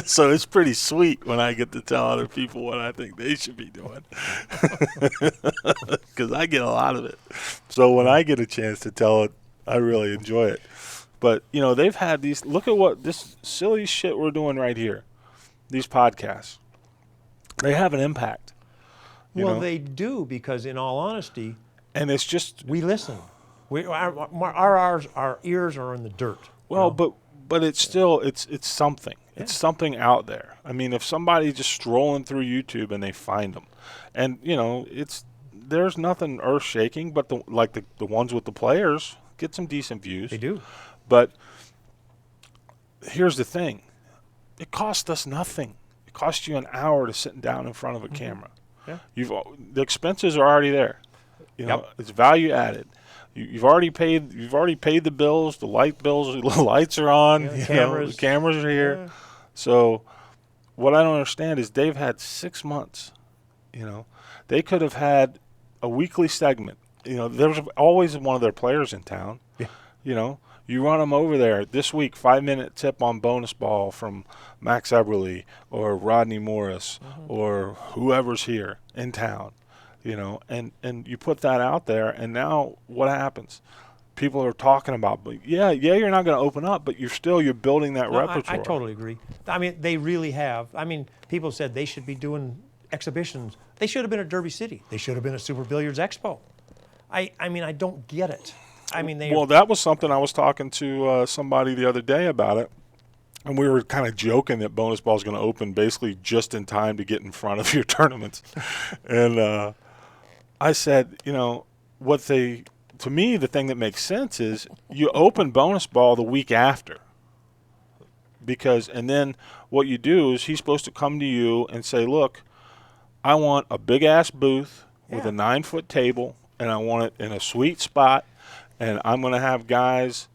So it's pretty sweet when I get to tell other people what I think they should be doing. Because I get a lot of it. So when I get a chance to tell it, I really enjoy it. But, they've had these, look at what this silly shit we're doing right here, these podcasts. They have an impact. They do because, in all honesty, and it's just we listen. Our ears are in the dirt. Well, but it's still it's something. Yeah. It's something out there. I mean, if somebody's just strolling through YouTube and they find them, and there's nothing earth shaking, but the ones with the players get some decent views. They do. But here's the thing: it cost us nothing. It costs you an hour to sit down in front of a camera. Yeah. The expenses are already there. It's value added. You've already paid the bills. The lights are on. The cameras are here. Yeah. So what I don't understand is they've had 6 months. They could have had a weekly segment. There was always one of their players in town. Yeah. You know, you run them over there this week. 5-minute tip on bonus ball from Max Eberly or Rodney Morris or whoever's here in town. You know, and you put that out there, and now what happens? People are talking about, but you're not going to open up, but you're building that repertoire. I totally agree. I mean, they really have. I mean, people said they should be doing exhibitions. They should have been at Derby City. They should have been at Super Billiards Expo. I mean, I don't get it. I mean, well, that was something I was talking to somebody the other day about it, and we were kind of joking that bonus ball is going to open basically just in time to get in front of your tournaments. And I said, you know, to me, the thing that makes sense is you open bonus ball the week after. And then what you do is he's supposed to come to you and say, look, I want a big-ass booth with a 9-foot table, and I want it in a sweet spot, and I'm going to have guys,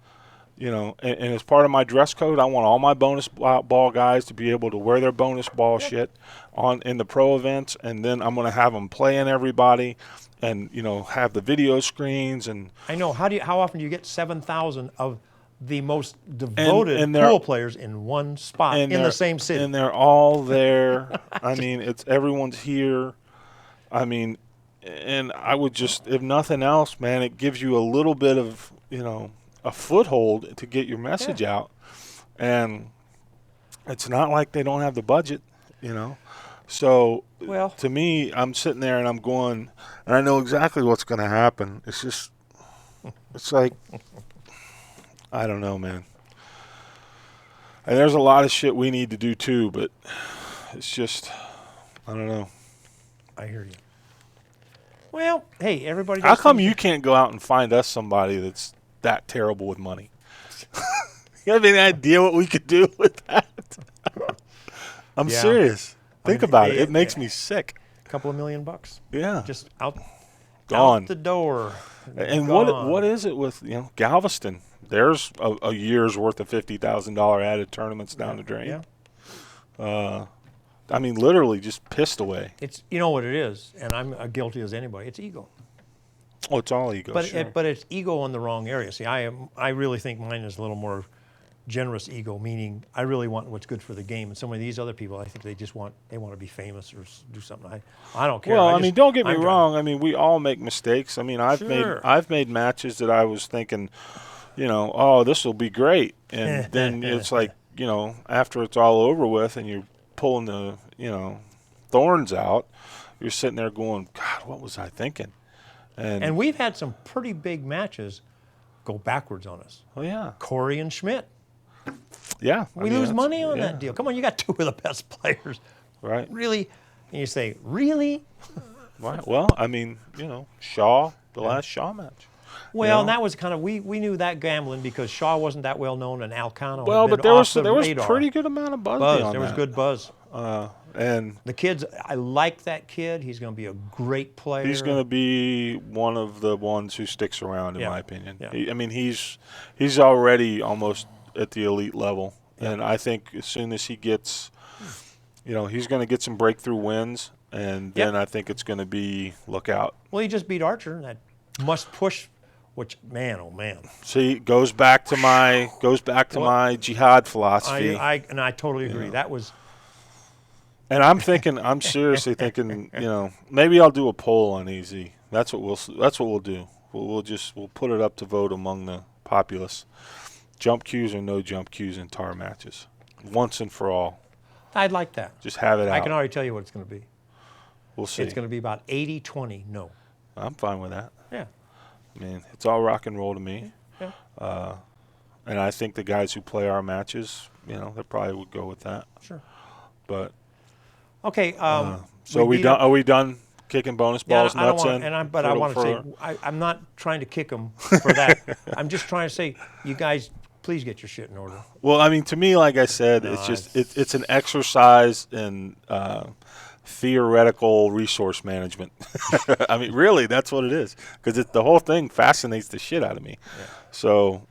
you know, and as part of my dress code, I want all my bonus ball guys to be able to wear their bonus ball shit in the pro events, and then I'm going to have them playing everybody. And, you know, have the video screens. And I know. How often do you get 7,000 of the most devoted pool players in one spot in the same city? And they're all there. I mean, everyone's here. I mean, and I would just, if nothing else, man, it gives you a little bit of, you know, a foothold to get your message out. And it's not like they don't have the budget, you know. So, to me, I'm sitting there and I'm going, and I know exactly what's going to happen. It's just, it's like, I don't know, man. And there's a lot of shit we need to do too, but it's just, I don't know. I hear you. Well, hey, everybody. How come you can't go out and find us somebody that's that terrible with money? You have any idea what we could do with that? I'm serious. Think about it. It makes me sick. A couple of $1 million. Yeah. Just out Gone. the door. And gone. what is it with, you know, Galveston? There's a year's worth of $50,000 added tournaments down the drain. Yeah. I mean, literally just pissed away. It's, you know what it is, and I'm guilty as anybody. It's ego. Oh, it's all ego. But it's ego in the wrong area. See, I really think mine is a little more generous ego, meaning I really want what's good for the game. And some of these other people, I think they want to be famous or do something. I don't care. Well, I mean, don't get me wrong. I mean, we all make mistakes. I mean, I've made matches that I was thinking, you know, oh, this will be great, and then it's like, you know, after it's all over with, and you're pulling the, you know, thorns out, you're sitting there going, God, what was I thinking? And we've had some pretty big matches go backwards on us. Oh yeah, Corey and Schmidt. Yeah, we lose money on that deal. Come on, you got two of the best players. Right. Really? And you say, really? Right. Well, I mean, you know, Shaw, the last Shaw match. Well, and that was kind of, we knew that gambling because Shaw wasn't that well known and Alcano. Well, but there was pretty good amount of buzz on there was good buzz. And the kids, I like that kid. He's going to be a great player. He's going to be one of the ones who sticks around, in my opinion. Yeah. I mean, he's already almost at the elite level, and I think as soon as he gets, you know, he's going to get some breakthrough wins, and then I think it's going to be look out. Well, he just beat Archer, and that must push. Which, man, oh man. See, goes back to my jihad philosophy. I totally agree. That was. And I'm seriously thinking, you know, maybe I'll do a poll on Easy. That's what we'll do. We'll put it up to vote among the populace. Jump cues or no jump cues in tar matches, once and for all. I'd like that. Just have it out. I can already tell you what it's going to be. We'll see. It's going to be about 80-20 no. I'm fine with that. Yeah. I mean, it's all rock and roll to me. Yeah. And I think the guys who play our matches, you know, they probably would go with that. Sure. But okay. So are we done kicking bonus balls nuts in? But I want to say I'm not trying to kick them for that. I'm just trying to say, you guys, please get your shit in order. Well, I mean, to me, like I said, it's just it's an exercise in theoretical resource management. I mean, really, that's what it is. Because the whole thing fascinates the shit out of me. Yeah. So,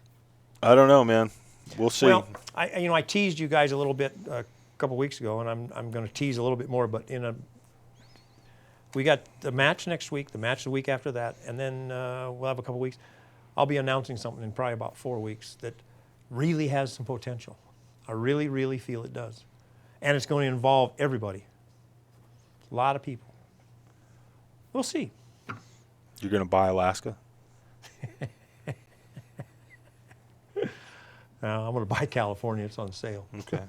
I don't know, man. We'll see. Well, I teased you guys a little bit a couple weeks ago, and I'm going to tease a little bit more. But we got the match next week, the match the week after that, and then we'll have a couple weeks. I'll be announcing something in probably about 4 weeks that really has some potential. I really, really feel it does. And it's going to involve everybody. A lot of people. We'll see. You're going to buy Alaska? I'm going to buy California. It's on sale. Okay.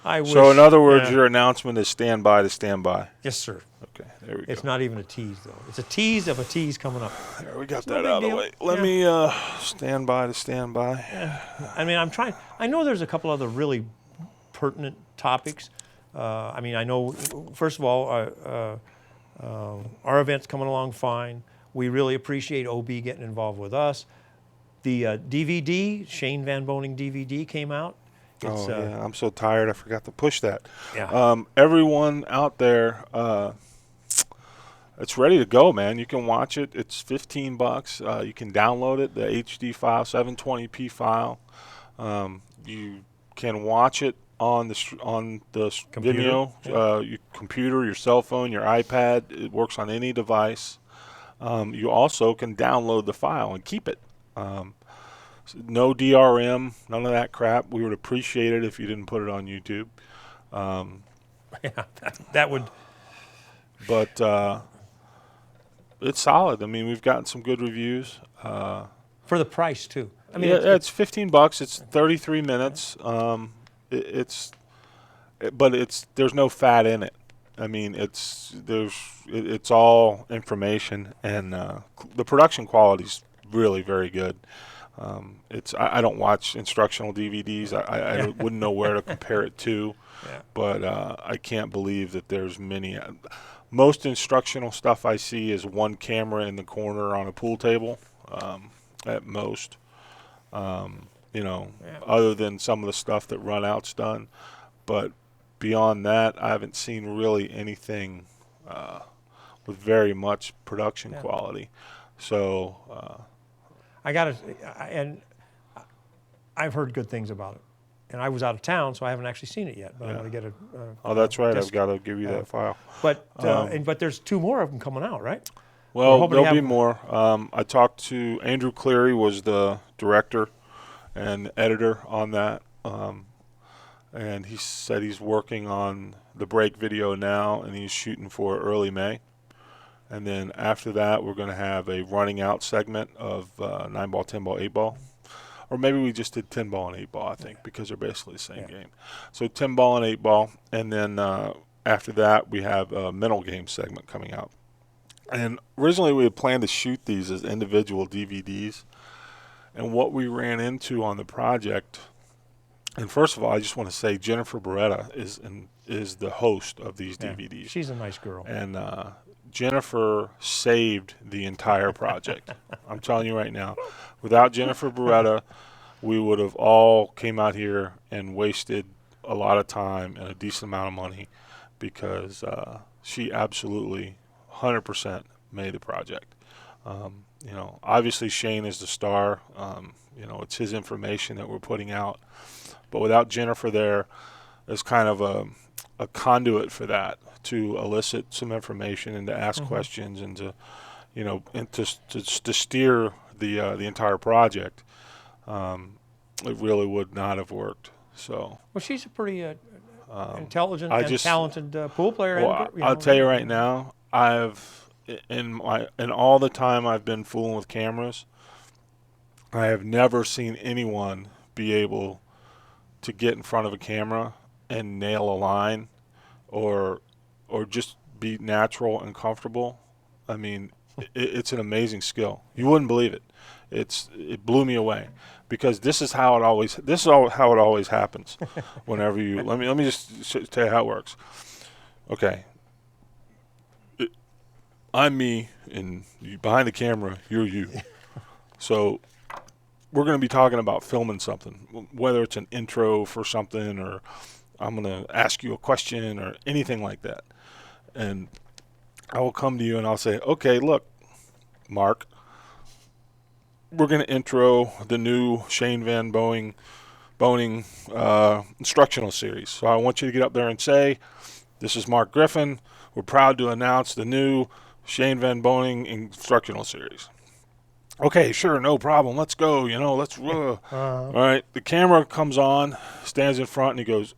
I wish. So in other words, your announcement is stand by to stand by. Yes, sir. Okay, there we go. It's not even a tease, though. It's a tease of a tease coming up. There, we got It's that no out of big the deal. way. Let me stand by to stand by. Yeah. I mean, I'm trying. I know there's a couple other really pertinent topics. I mean, I know, first of all, our event's coming along fine. We really appreciate OB getting involved with us. The DVD, Shane Van Boening DVD came out. It's, yeah, I'm so tired I forgot to push that. Yeah. Everyone out there, it's ready to go, man. You can watch it. It's $15. You can download it, the HD file, 720p file. You can watch it on the Computer. Vimeo, Yeah. your computer, your cell phone, your iPad. It works on any device. You also can download the file and keep it. No DRM, none of that crap. We would appreciate it if you didn't put it on YouTube. Yeah, that would. But it's solid. I mean, we've gotten some good reviews. For the price, too. I mean, Yeah, it's $15. It's 33 minutes. But there's no fat in it. I mean, it's all information, and the production quality's really very good. I don't watch instructional DVDs. I wouldn't know where to compare it to, Yeah. but I can't believe that there's many. Most instructional stuff I see is one camera in the corner on a pool table, at most. Other than some of the stuff that Run Out's done, but beyond that, I haven't seen really anything with very much production quality. So. And I've heard good things about it. And I was out of town, so I haven't actually seen it yet. But I'm going to get Oh, that's right. disc. I've got to give you that file. But but there's 2 more of them coming out, right? Well, there'll be more. I talked to Andrew Cleary, was the director and editor on that, and he said he's working on the break video now, and he's shooting for early May. And then after that, we're going to have a running out segment of 9-ball, 10-ball, 8-ball. Or maybe we just did 10-ball and 8-ball, I think, because they're basically the same game. So 10-ball and 8-ball. And then after that, we have a mental game segment coming out. And originally, we had planned to shoot these as individual DVDs. And what we ran into on the project, and first of all, I just want to say Jennifer Beretta is the host of these DVDs. She's a nice girl. And Jennifer saved the entire project. I'm telling you right now. Without Jennifer Beretta, we would have all came out here and wasted a lot of time and a decent amount of money, because she absolutely 100% made the project. Obviously Shane is the star. It's his information that we're putting out. But without Jennifer there as kind of a conduit for that, to elicit some information and to ask questions and to, and to steer the entire project, it really would not have worked. So. Well, she's a pretty intelligent and talented pool player. Well, I'll tell you right now, in all the time I've been fooling with cameras, I have never seen anyone be able to get in front of a camera and nail a line, or just be natural and comfortable. I mean, it's an amazing skill. You wouldn't believe it. It blew me away, because this is how it always happens. Whenever you let me just tell you how it works. Okay. I'm me, and behind the camera, you're you. So we're going to be talking about filming something, whether it's an intro for something, or I'm going to ask you a question or anything like that. And I will come to you and I'll say, okay, look, Mark, we're going to intro the new Shane Van Boening instructional series. So I want you to get up there and say, this is Mark Griffin. We're proud to announce the new Shane Van Boening instructional series. Okay, sure, no problem. Let's go. Let's. All right. The camera comes on, stands in front, and he goes,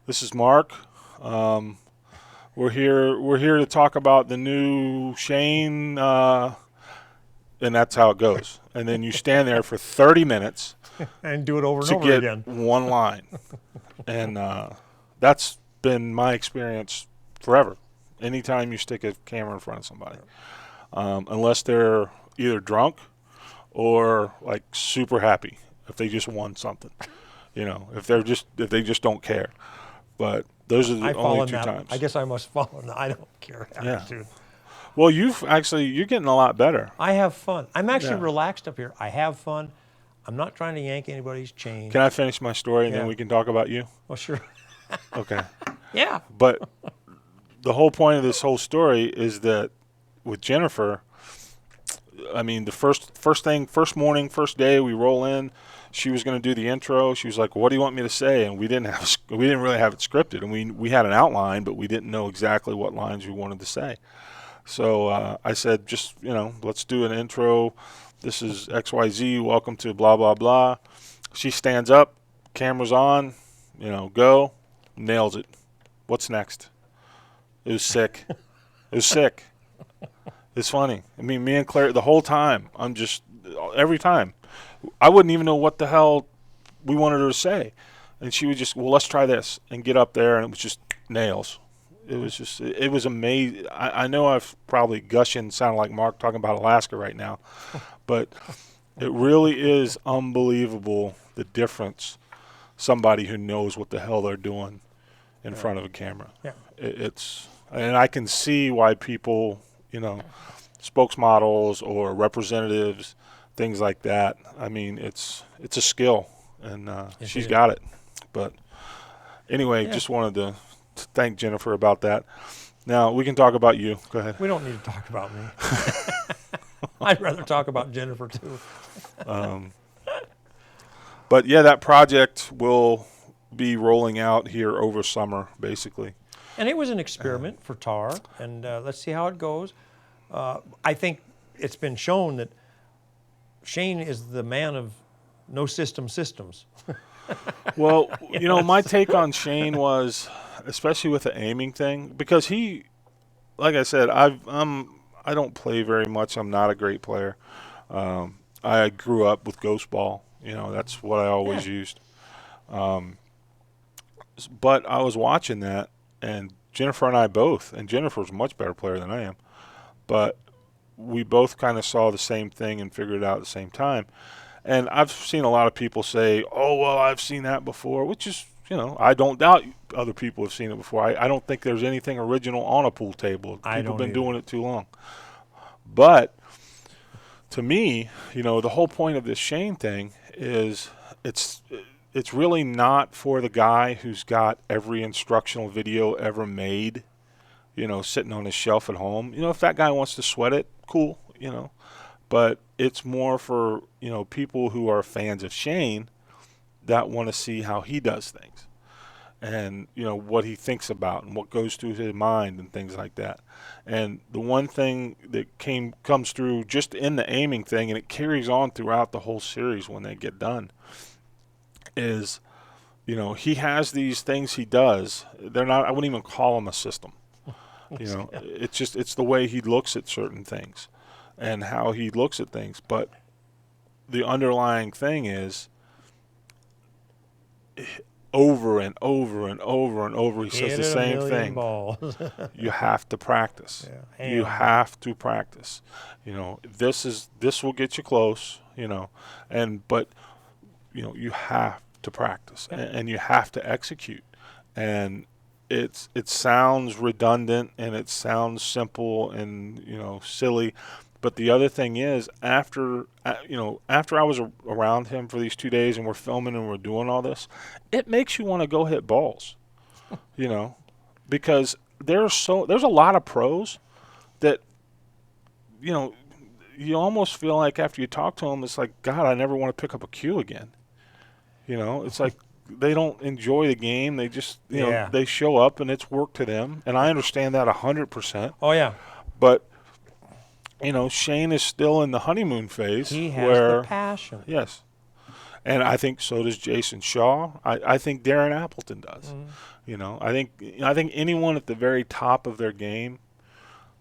"This is Mark. We're here. We're here to talk about the new Shane." And that's how it goes. And then you stand there for 30 minutes and do it over and to over get again. one line. And that's been my experience forever. Anytime you stick a camera in front of somebody, unless they're either drunk or like super happy if they just won something, if they just don't care. But those are the only two times. I guess I must fall in the I don't care attitude. Well, you're getting a lot better. I have fun. I'm actually relaxed up here. I have fun. I'm not trying to yank anybody's chain. Can I finish my story and then we can talk about you? Well, sure. Okay. Yeah. But the whole point of this whole story is that with Jennifer, I mean, the first morning, first day we roll in, she was going to do the intro. She was like, "What do you want me to say?" And we didn't really have it scripted, and we had an outline, but we didn't know exactly what lines we wanted to say. So I said, just, let's do an intro. This is XYZ. Welcome to blah, blah, blah. She stands up, camera's on, go, nails it. What's next? It was sick. It was sick. It's funny. I mean, me and Claire, the whole time, every time, I wouldn't even know what the hell we wanted her to say. And she would just, well, let's try this, and get up there, and it was just nails. It was amazing. I know I've probably gushing, sounding like Mark talking about Alaska right now, but it really is unbelievable the difference somebody who knows what the hell they're doing in front of a camera. Yeah. And I can see why people, spokesmodels or representatives, things like that. I mean, it's a skill, and she's got it. But anyway, just wanted to thank Jennifer about that. Now we can talk about you. Go ahead. We don't need to talk about me. I'd rather talk about Jennifer too. But yeah, that project will be rolling out here over summer, basically. And it was an experiment for TAR, and let's see how it goes. I think it's been shown that Shane is the man of no systems. Well, my take on Shane was, especially with the aiming thing, because he, like I said, I don't play very much. I'm not a great player. I grew up with ghost ball. That's what I always used. But I was watching that, and Jennifer and I both, and Jennifer's a much better player than I am, but we both kind of saw the same thing and figured it out at the same time. And I've seen a lot of people say, "Oh, well, I've seen that before," which is, I don't doubt other people have seen it before. I don't think there's anything original on a pool table. People have been doing it too long. But to me, the whole point of this Shane thing is it's really not for the guy who's got every instructional video ever made, sitting on his shelf at home. If that guy wants to sweat it, cool, But it's more for, people who are fans of Shane that want to see how he does things and, what he thinks about and what goes through his mind and things like that. And the one thing that comes through just in the aiming thing, and it carries on throughout the whole series when they get done, is, he has these things he does. They're not, I wouldn't even call them a system. It's the way he looks at certain things and how he looks at things. But the underlying thing is, over and over and over and over, he says the same thing. You have to practice. Yeah. You have to practice. This will get you close, but you have to practice, and you have to execute. And it sounds redundant and it sounds simple and silly, but the other thing is, after I was around him for these 2 days and we're filming and we're doing all this, it makes you want to go hit balls, because there's a lot of pros that you almost feel like after you talk to them, it's like, God, I never want to pick up a cue again. It's like they don't enjoy the game. They just, they show up and it's work to them. And I understand that 100%. Oh, yeah. But Shane is still in the honeymoon phase. He has where, the passion. Yes. And I think so does Jason Shaw. I think Darren Appleton does. I think anyone at the very top of their game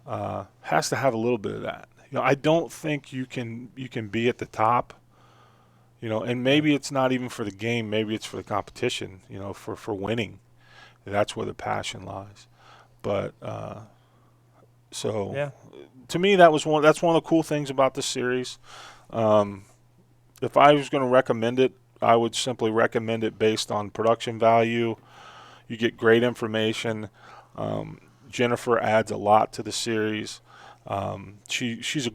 has to have a little bit of that. I don't think you can be at the top. And maybe it's not even for the game. Maybe it's for the competition. For winning. That's where the passion lies. But to me, that's one of the cool things about the series. If I was going to recommend it, I would simply recommend it based on production value. You get great information. Jennifer adds a lot to the series. She's a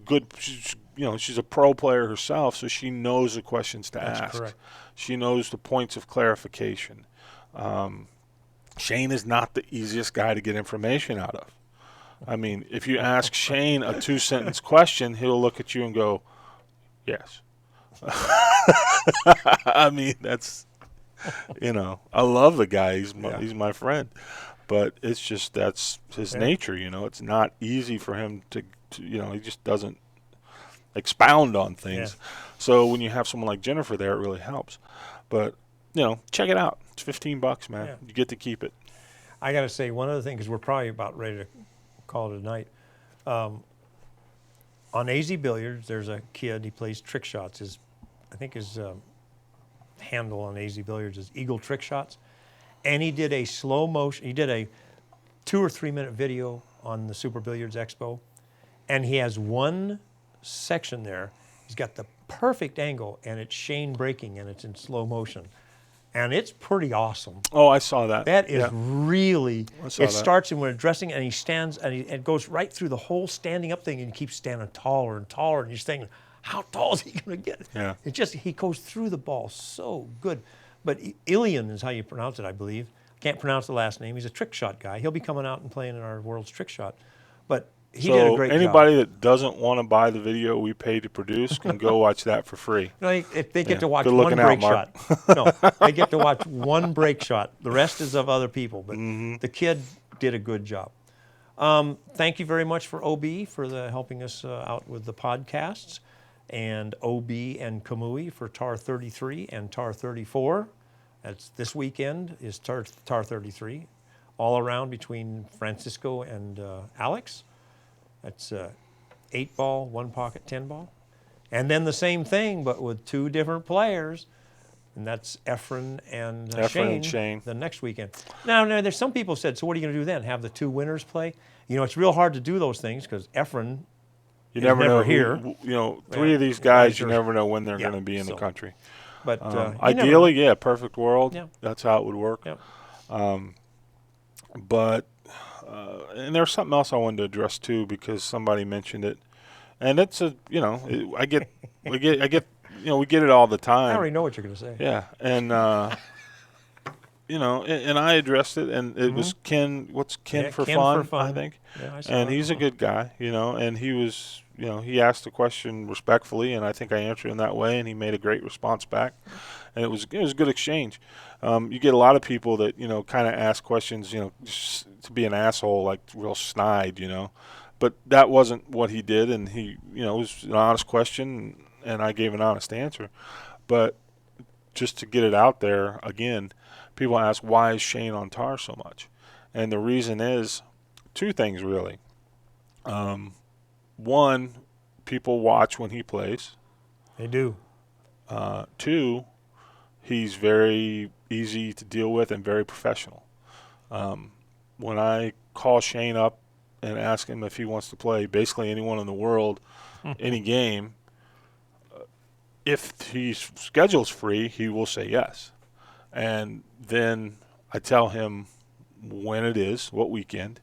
pro player herself, so she knows the questions to ask. That's correct. She knows the points of clarification. Shane is not the easiest guy to get information out of. I mean, if you ask Shane a 2-sentence question, he'll look at you and go, yes. I mean, that's, I love the guy. He's my friend. But it's just that's his nature, It's not easy for him to he just doesn't expound on things. Yeah. So when you have someone like Jennifer there, it really helps. But, check it out. It's $15, man. Yeah. You get to keep it. I got to say one other thing, because we're probably about ready to call it a night. On AZ Billiards, there's a kid. He plays trick shots. I think his handle on AZ Billiards is Eagle Trick Shots. And he did a slow motion. He did a 2 or 3 minute video on the Super Billiards Expo. And he has one section there. He's got the perfect angle, and it's Shane breaking, and it's in slow motion. And it's pretty awesome. Oh, I saw that. That is really, starts him when addressing, and he stands, and it goes right through the whole standing up thing, and he keeps standing taller and taller, and you're thinking, how tall is he going to get? Yeah. He goes through the ball so good. But Ilian is how you pronounce it, I believe. Can't pronounce the last name. He's a trick shot guy. He'll be coming out and playing in our World's Trick Shot. But he did a great job. So anybody that doesn't want to buy the video we pay to produce can go watch that for free. No, if they get to watch one break shot. No, they get to watch one break shot. The rest is of other people. But the kid did a good job. Thank you very much for OB for helping us out with the podcasts, and OB and Kamui for TAR 33 and TAR 34. That's this weekend is TAR 33, all around between Francisco and Alex. That's 8-ball, 1 pocket, 10-ball. And then the same thing, but with 2 different players. And that's Efren and Shane the next weekend. Now, there's some people said, so what are you going to do then? Have the 2 winners play? It's real hard to do those things because Efren is never know here. 3 of these guys, you never know when they're going to be in the country. But ideally, perfect world. Yeah. That's how it would work. Yeah. But and there's something else I wanted to address too, because somebody mentioned it, and it's we get it all the time. I already know what you're going to say. Yeah, and and I addressed it, and it was Ken. What's Ken for fun? I think. Yeah, I saw and that. He's a good guy, and he was, he asked the question respectfully, and I think I answered in that way, and he made a great response back, and it was a good exchange. You get a lot of people that kind of ask questions, just to be an asshole, like real snide, but that wasn't what he did, and he, it was an honest question, and I gave an honest answer. But just to get it out there again, people ask, why is Shane on TAR so much? And the reason is 2 things really. One, people watch when he plays. They do. 2, he's very easy to deal with and very professional. When I call Shane up and ask him if he wants to play basically anyone in the world, any game, if his schedule's free, he will say yes. And then I tell him when it is, what weekend,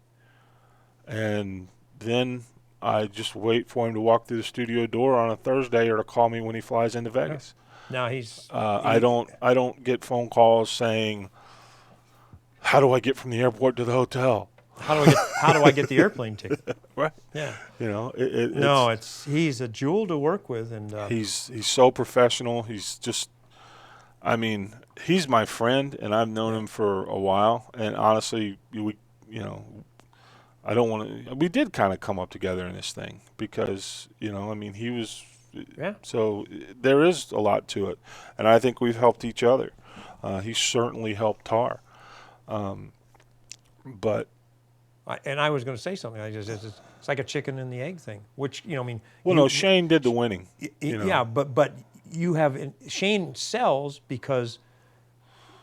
and then I just wait for him to walk through the studio door on a Thursday or to call me when he flies into Vegas. Now I don't get phone calls saying, how do I get from the airport to the hotel? How do I get the airplane ticket? Right. Yeah. He's a jewel to work with, and he's so professional. He's just, he's my friend, and I've known him for a while. And honestly, I don't want to. We did kind of come up together in this thing because, you know, I mean, he was. Yeah. So there is a lot to it, and I think we've helped each other. He certainly helped Tar, but. And I was going to say something. It's like a chicken and the egg thing, which, you know, I mean. Well, no, Shane did the winning. You know. Yeah, but you have Shane sells because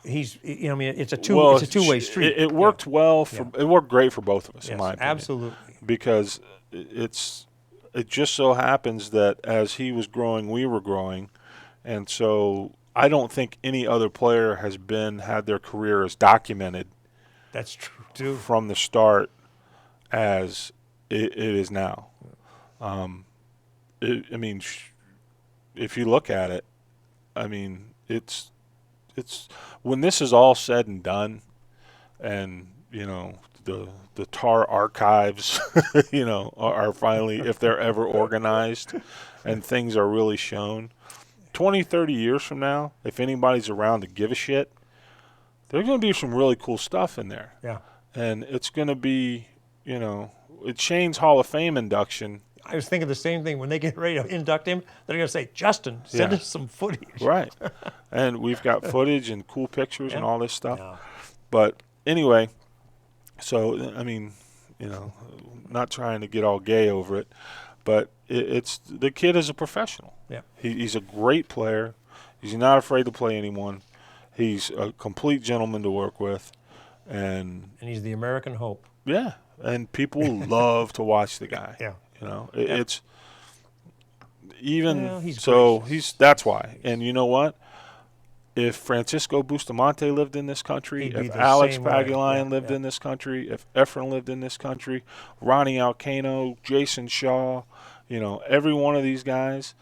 he's, you know, I mean, it's a two-way street. It worked well for. It worked great for both of us, in my opinion. Absolutely. Because it just so happens that as he was growing, we were growing, and so I don't think any other player has had their career as documented. That's true too. From the start, as it is now. I mean, if you look at it, I mean, it's when this is all said and done, and you know the Tar archives, you know, are finally, if they're ever organized, and things are really shown, 20, 30 years from now, if anybody's around to give a shit, there's going to be some really cool stuff in there. Yeah. And it's going to be, you know, it's Shane's Hall of Fame induction. I was thinking the same thing. When they get ready to induct him, they're going to say, Justin, send us some footage. Right. And we've got footage and cool pictures and all this stuff. Yeah. But anyway, so, I mean, you know, not trying to get all gay over it, but it's the kid is a professional. Yeah. He's a great player. He's not afraid to play anyone. He's a complete gentleman to work with. And he's the American hope. Yeah. And people love to watch the guy. Yeah. You know, it's even he's that's why. And you know what? If Francisco Bustamante lived in this country, if Alex Pagulayan lived in this country, if Efren lived in this country, Ronnie Alcano, Jason Shaw, you know, every one of these guys,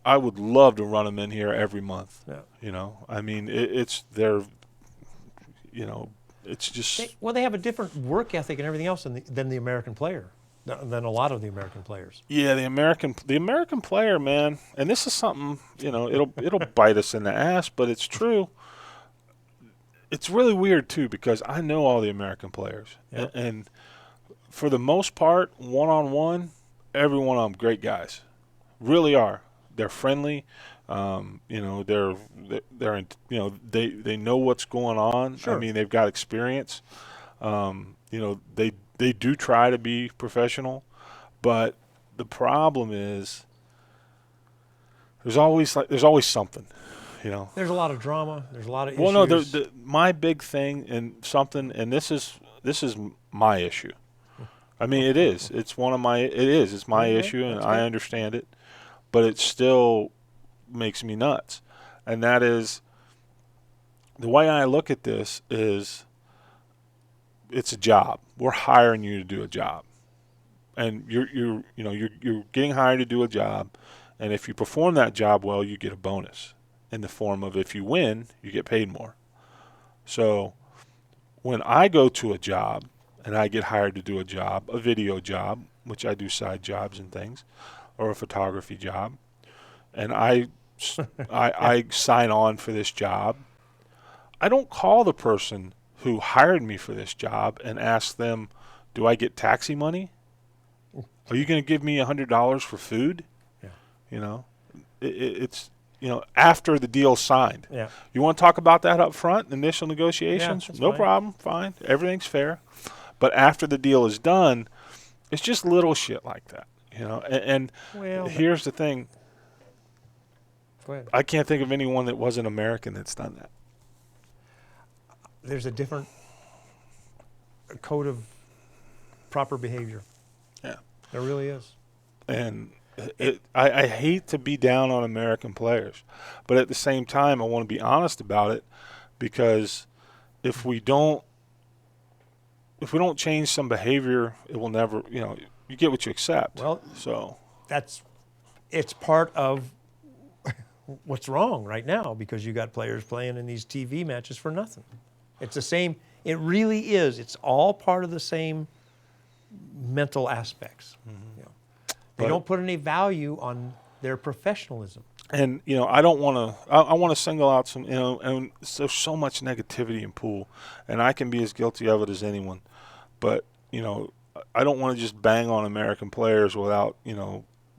I would love to run them in here every month. Yeah. You know, I mean, it's their, you know, it's just. They have a different work ethic and everything else than the American player, than a lot of the American players. Yeah, the American player, man, and this is something, you know, it'll bite us in the ass, but it's true. It's really weird too because I know all the American players, and for the most part, one-on-one, every one of them great guys, really are. They're friendly, you know. They're you know, they know what's going on. Sure. I mean, they've got experience. You know, they do try to be professional, but the problem is there's always something, you know. There's a lot of drama. There's a lot of issues. Well, no, my big thing and something, and this is my issue. I mean, it is. It's one of my. It is. It's my issue, and I understand it, but it still makes me nuts, and that is the way I look at this is. It's a job. We're hiring you to do a job, and you're getting hired to do a job, and if you perform that job well, you get a bonus in the form of if you win, you get paid more. So when I go to a job and I get hired to do a job, a video job, which I do side jobs and things, or a photography job, and I sign on for this job, I don't call the person who hired me for this job and ask them, do I get taxi money? Are you going to give me $100 for food? Yeah. You know, it's, you know, after the deal's signed. Yeah. You want to talk about that up front, initial negotiations? Yeah, no problem, fine. Everything's fair. But after the deal is done, it's just little shit like that, you know. And here's the thing. Go ahead. I can't think of anyone that wasn't American that's done that. There's a different code of proper behavior. Yeah. There really is. And I hate to be down on American players, but at the same time, I want to be honest about it because if we don't change some behavior, it will never, you know, you get what you accept. Well, so it's part of what's wrong right now because you got players playing in these TV matches for nothing. It's the same. It really is. It's all part of the same mental aspects. Mm-hmm. You know. They don't put any value on their professionalism. And, you know, I don't want to, I want to single out some, you know, and there's so much negativity in pool, and I can be as guilty of it as anyone. But I don't want to just bang on American players without,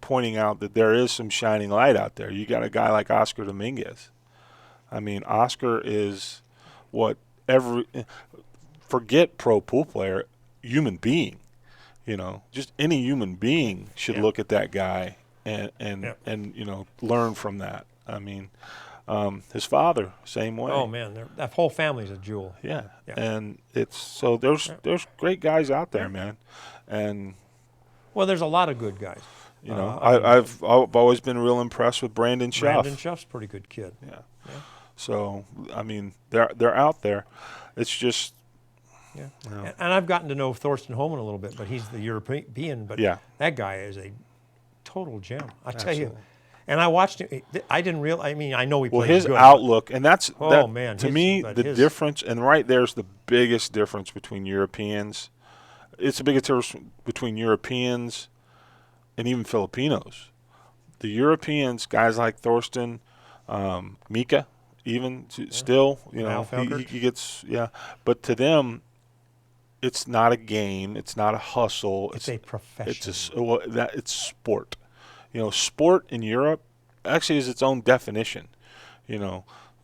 pointing out that there is some shining light out there. You got a guy like Oscar Dominguez. I mean, Oscar is what forget pro pool player, human being. Just any human being should look at that guy and learn from that. I mean, his father, same way. Oh man, that whole family's a jewel. Yeah. And there's great guys out there, man. And well, there's a lot of good guys. I've always been real impressed with Brandon Schuff. Brandon Schuff's a pretty good kid. Yeah. So I mean, they're out there. It's just. Yeah. And I've gotten to know Thorsten Holman a little bit, but he's the European. But that guy is a total gem. I tell you. And I watched him. I didn't realize. I mean, I know he plays his good, outlook, and that's to me the difference. And right there's the biggest difference between Europeans. It's the biggest difference between Europeans and even Filipinos. The Europeans, guys like Thorsten, Mika, even still, he gets But to them, it's not a game. It's not a hustle. It's a profession. It's sport. Sport in Europe actually is its own definition.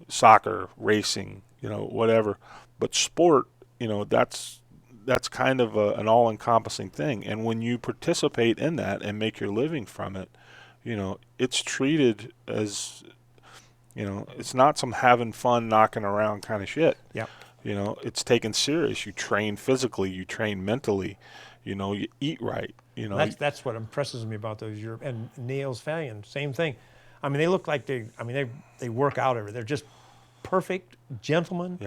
Soccer, racing, whatever. But sport, that's kind of an all-encompassing thing. And when you participate in that and make your living from it, it's treated as, it's not some having fun, knocking around kind of shit. Yeah. It's taken serious. You train physically, you train mentally, you eat right. That's what impresses me about those Europe and Niels Fallion, same thing. I mean, they look like they work out every. They're just perfect gentlemen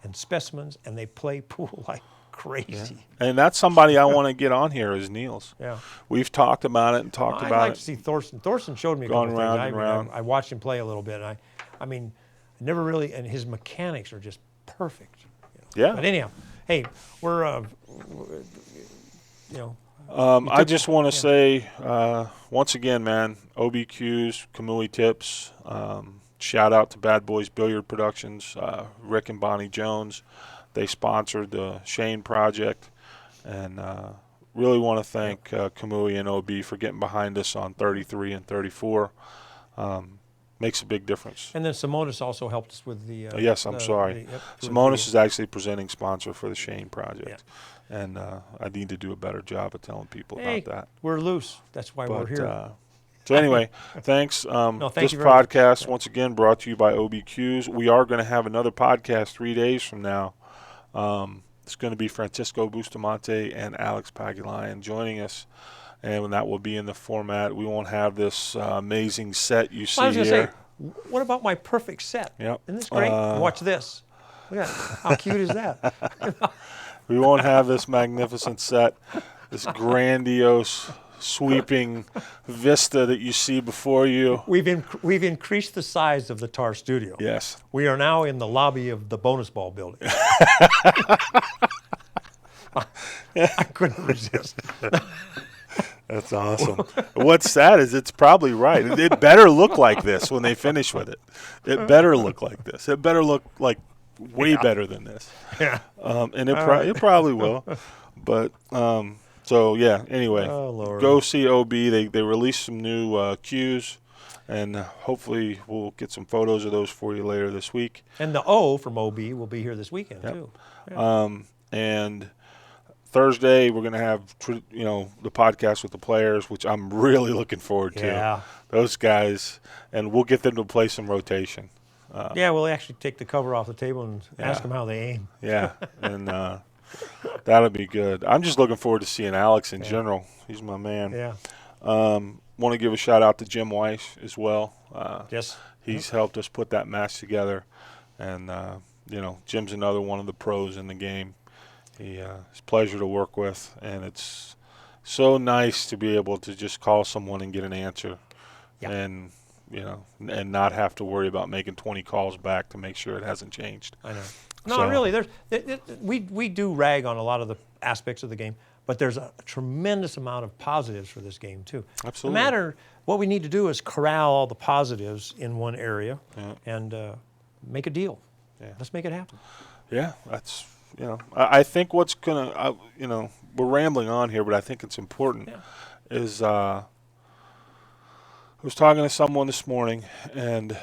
and specimens, and they play pool like crazy. Yeah. And that's somebody I want to get on here is Niels. Yeah. We've talked about it and talked about it. I'd like to see Thorsten. Thorsten showed me a couple round things. And round. I watched him play a little bit. And I mean, never really, and his mechanics are just perfect. Yeah. But anyhow, hey, we're, I just want to say, once again, man, OBQs, Kamui Tips, shout out to Bad Boys Billiard Productions, Rick and Bonnie Jones. They sponsored the Shane Project, and really want to thank Kamui and OB for getting behind us on 33 and 34. Makes a big difference. And then Simonis also helped us with the. Yes, I'm sorry. Simonis is actually presenting sponsor for the Shane Project, and I need to do a better job of telling people about that. We're loose. That's why we're here. So anyway, thanks. Thank this you very much. podcast, once again, brought to you by OBQs. We are going to have another podcast 3 days from now. It's going to be Francisco Bustamante and Alex Pagulayan joining us, and that will be in the format. We won't have this amazing set you see I was going here. to say, what about my perfect set? Yep. Isn't this great? Watch this. Look at that. How cute is that? We won't have this magnificent set, this grandiose, sweeping vista that you see before you. We've increased the size of the TAR studio. Yes. We are now in the lobby of the bonus ball building. I couldn't resist. That's awesome. What's sad is it's probably right. It better look like this when they finish with it. It better look like this. It better look like way better than this. Yeah. And it probably will. But so yeah. Anyway, go see OB. They released some new cues, and hopefully we'll get some photos of those for you later this week. And the O from OB will be here this weekend too. Yeah. And Thursday we're going to have the podcast with the players, which I'm really looking forward to. Yeah. Those guys, and we'll get them to play some rotation. We'll actually take the cover off the table and ask them how they aim. Yeah, and that'll be good. I'm just looking forward to seeing Alex in general. He's my man. Yeah. Want to give a shout out to Jim Weiss as well. Yes. He's helped us put that match together, and Jim's another one of the pros in the game. It's a pleasure to work with, and it's so nice to be able to just call someone and get an answer, and not have to worry about making 20 calls back to make sure it hasn't changed. I know. No, really, we do rag on a lot of the aspects of the game, but there's a tremendous amount of positives for this game too. Absolutely. What we need to do is corral all the positives in one area and make a deal. Yeah. Let's make it happen. Yeah, that's I think what's gonna, we're rambling on here, but I think it's important. Yeah. Is I was talking to someone this morning, and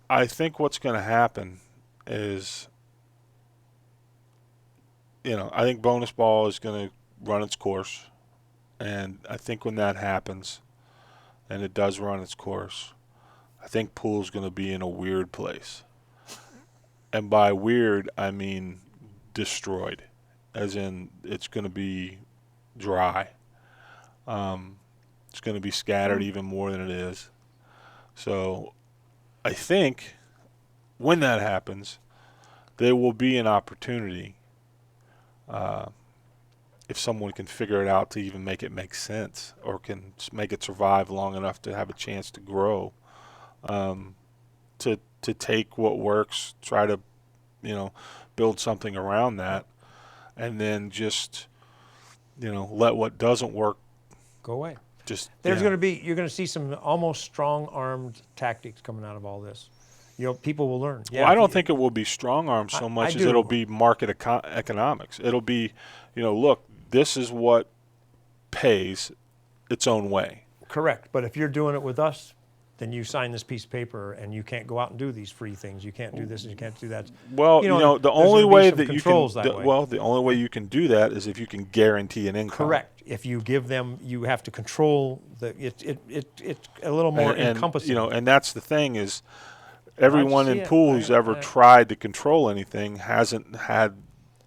I think what's going to happen is, I think bonus ball is going to run its course, and I think when that happens, and it does run its course, I think pool's going to be in a weird place. And by weird, I mean destroyed, as in it's going to be dry. It's going to be scattered even more than it is. So I think when that happens, there will be an opportunity, if someone can figure it out, to even make it make sense, or can make it survive long enough to have a chance to grow, to take what works, try to, build something around that, and then just, let what doesn't work go away. You're going to see some almost strong-armed tactics coming out of all this. People will learn. Yeah, well, I don't think it will be strong arm so much as it'll be market economics. It'll be, look, this is what pays its own way. Correct. But if you're doing it with us, then you sign this piece of paper, and you can't go out and do these free things. You can't do this, and you can't do that. Well, the only way that you can, the only way you can do that is if you can guarantee an income. Correct. If you give them, you have to control it's a little more encompassing. And that's the thing is, everyone in pool who's ever tried to control anything hasn't had,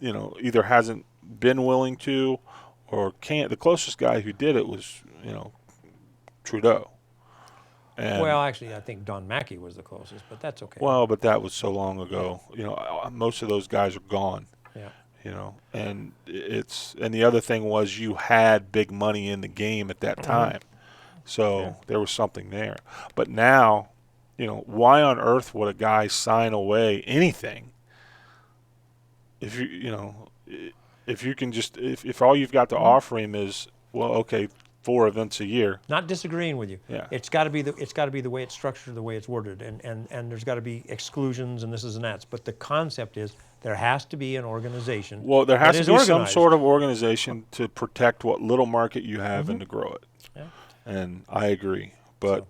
either hasn't been willing to, or can't. The closest guy who did it was, Trudeau. And well, actually, I think Don Mackey was the closest, but that's okay. Well, but that was so long ago. Most of those guys are gone. Yeah. And the other thing was, you had big money in the game at that time, so there was something there. But now, why on earth would a guy sign away anything if you can just, if all you've got to offer him is, well, okay, 4 events a year. Not disagreeing with you. Yeah. It's got to be the way it's structured, the way it's worded, and there's got to be exclusions and this and that's. But the concept is, there has to be an organization. Well, there has to be organized. some sort of organization to protect what little market you have and to grow it. Yeah. And I agree. But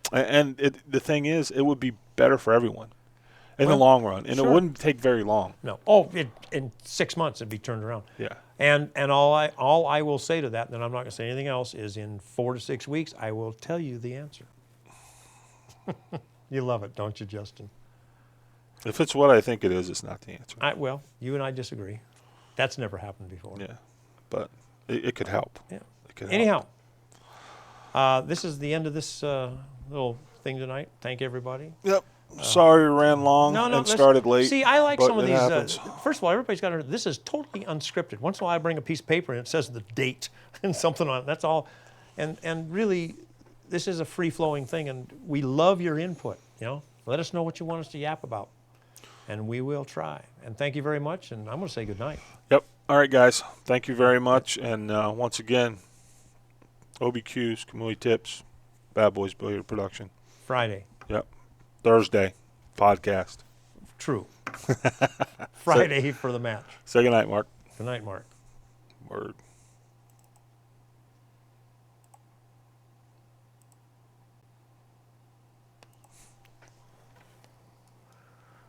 the thing is, it would be better for everyone in the long run, and it wouldn't take very long. No. In 6 months it'd be turned around. Yeah. And all I will say to that, and I'm not going to say anything else, is in 4 to 6 weeks I will tell you the answer. You love it, don't you, Justin? If it's what I think it is, it's not the answer. Well, you and I disagree. That's never happened before. Yeah, but it could help. Yeah. It could Anyhow, this is the end of this little thing tonight. Thank everybody. Yep. Sorry we ran long and started late. See, I like some of these. Happens. First of all, everybody's got to. This is totally unscripted. Once in a while, I bring a piece of paper and it says the date and something on it. That's all. And really, this is a free-flowing thing, and we love your input. Let us know what you want us to yap about, and we will try. And thank you very much. And I'm going to say good night. Yep. All right, guys. Thank you very much. And once again, OBQs, Kamui Tips, Bad Boys Billiard Production. Friday. Yep. Thursday, podcast. True. Friday for the match. Say good night, Mark. Good night, Mark. Word.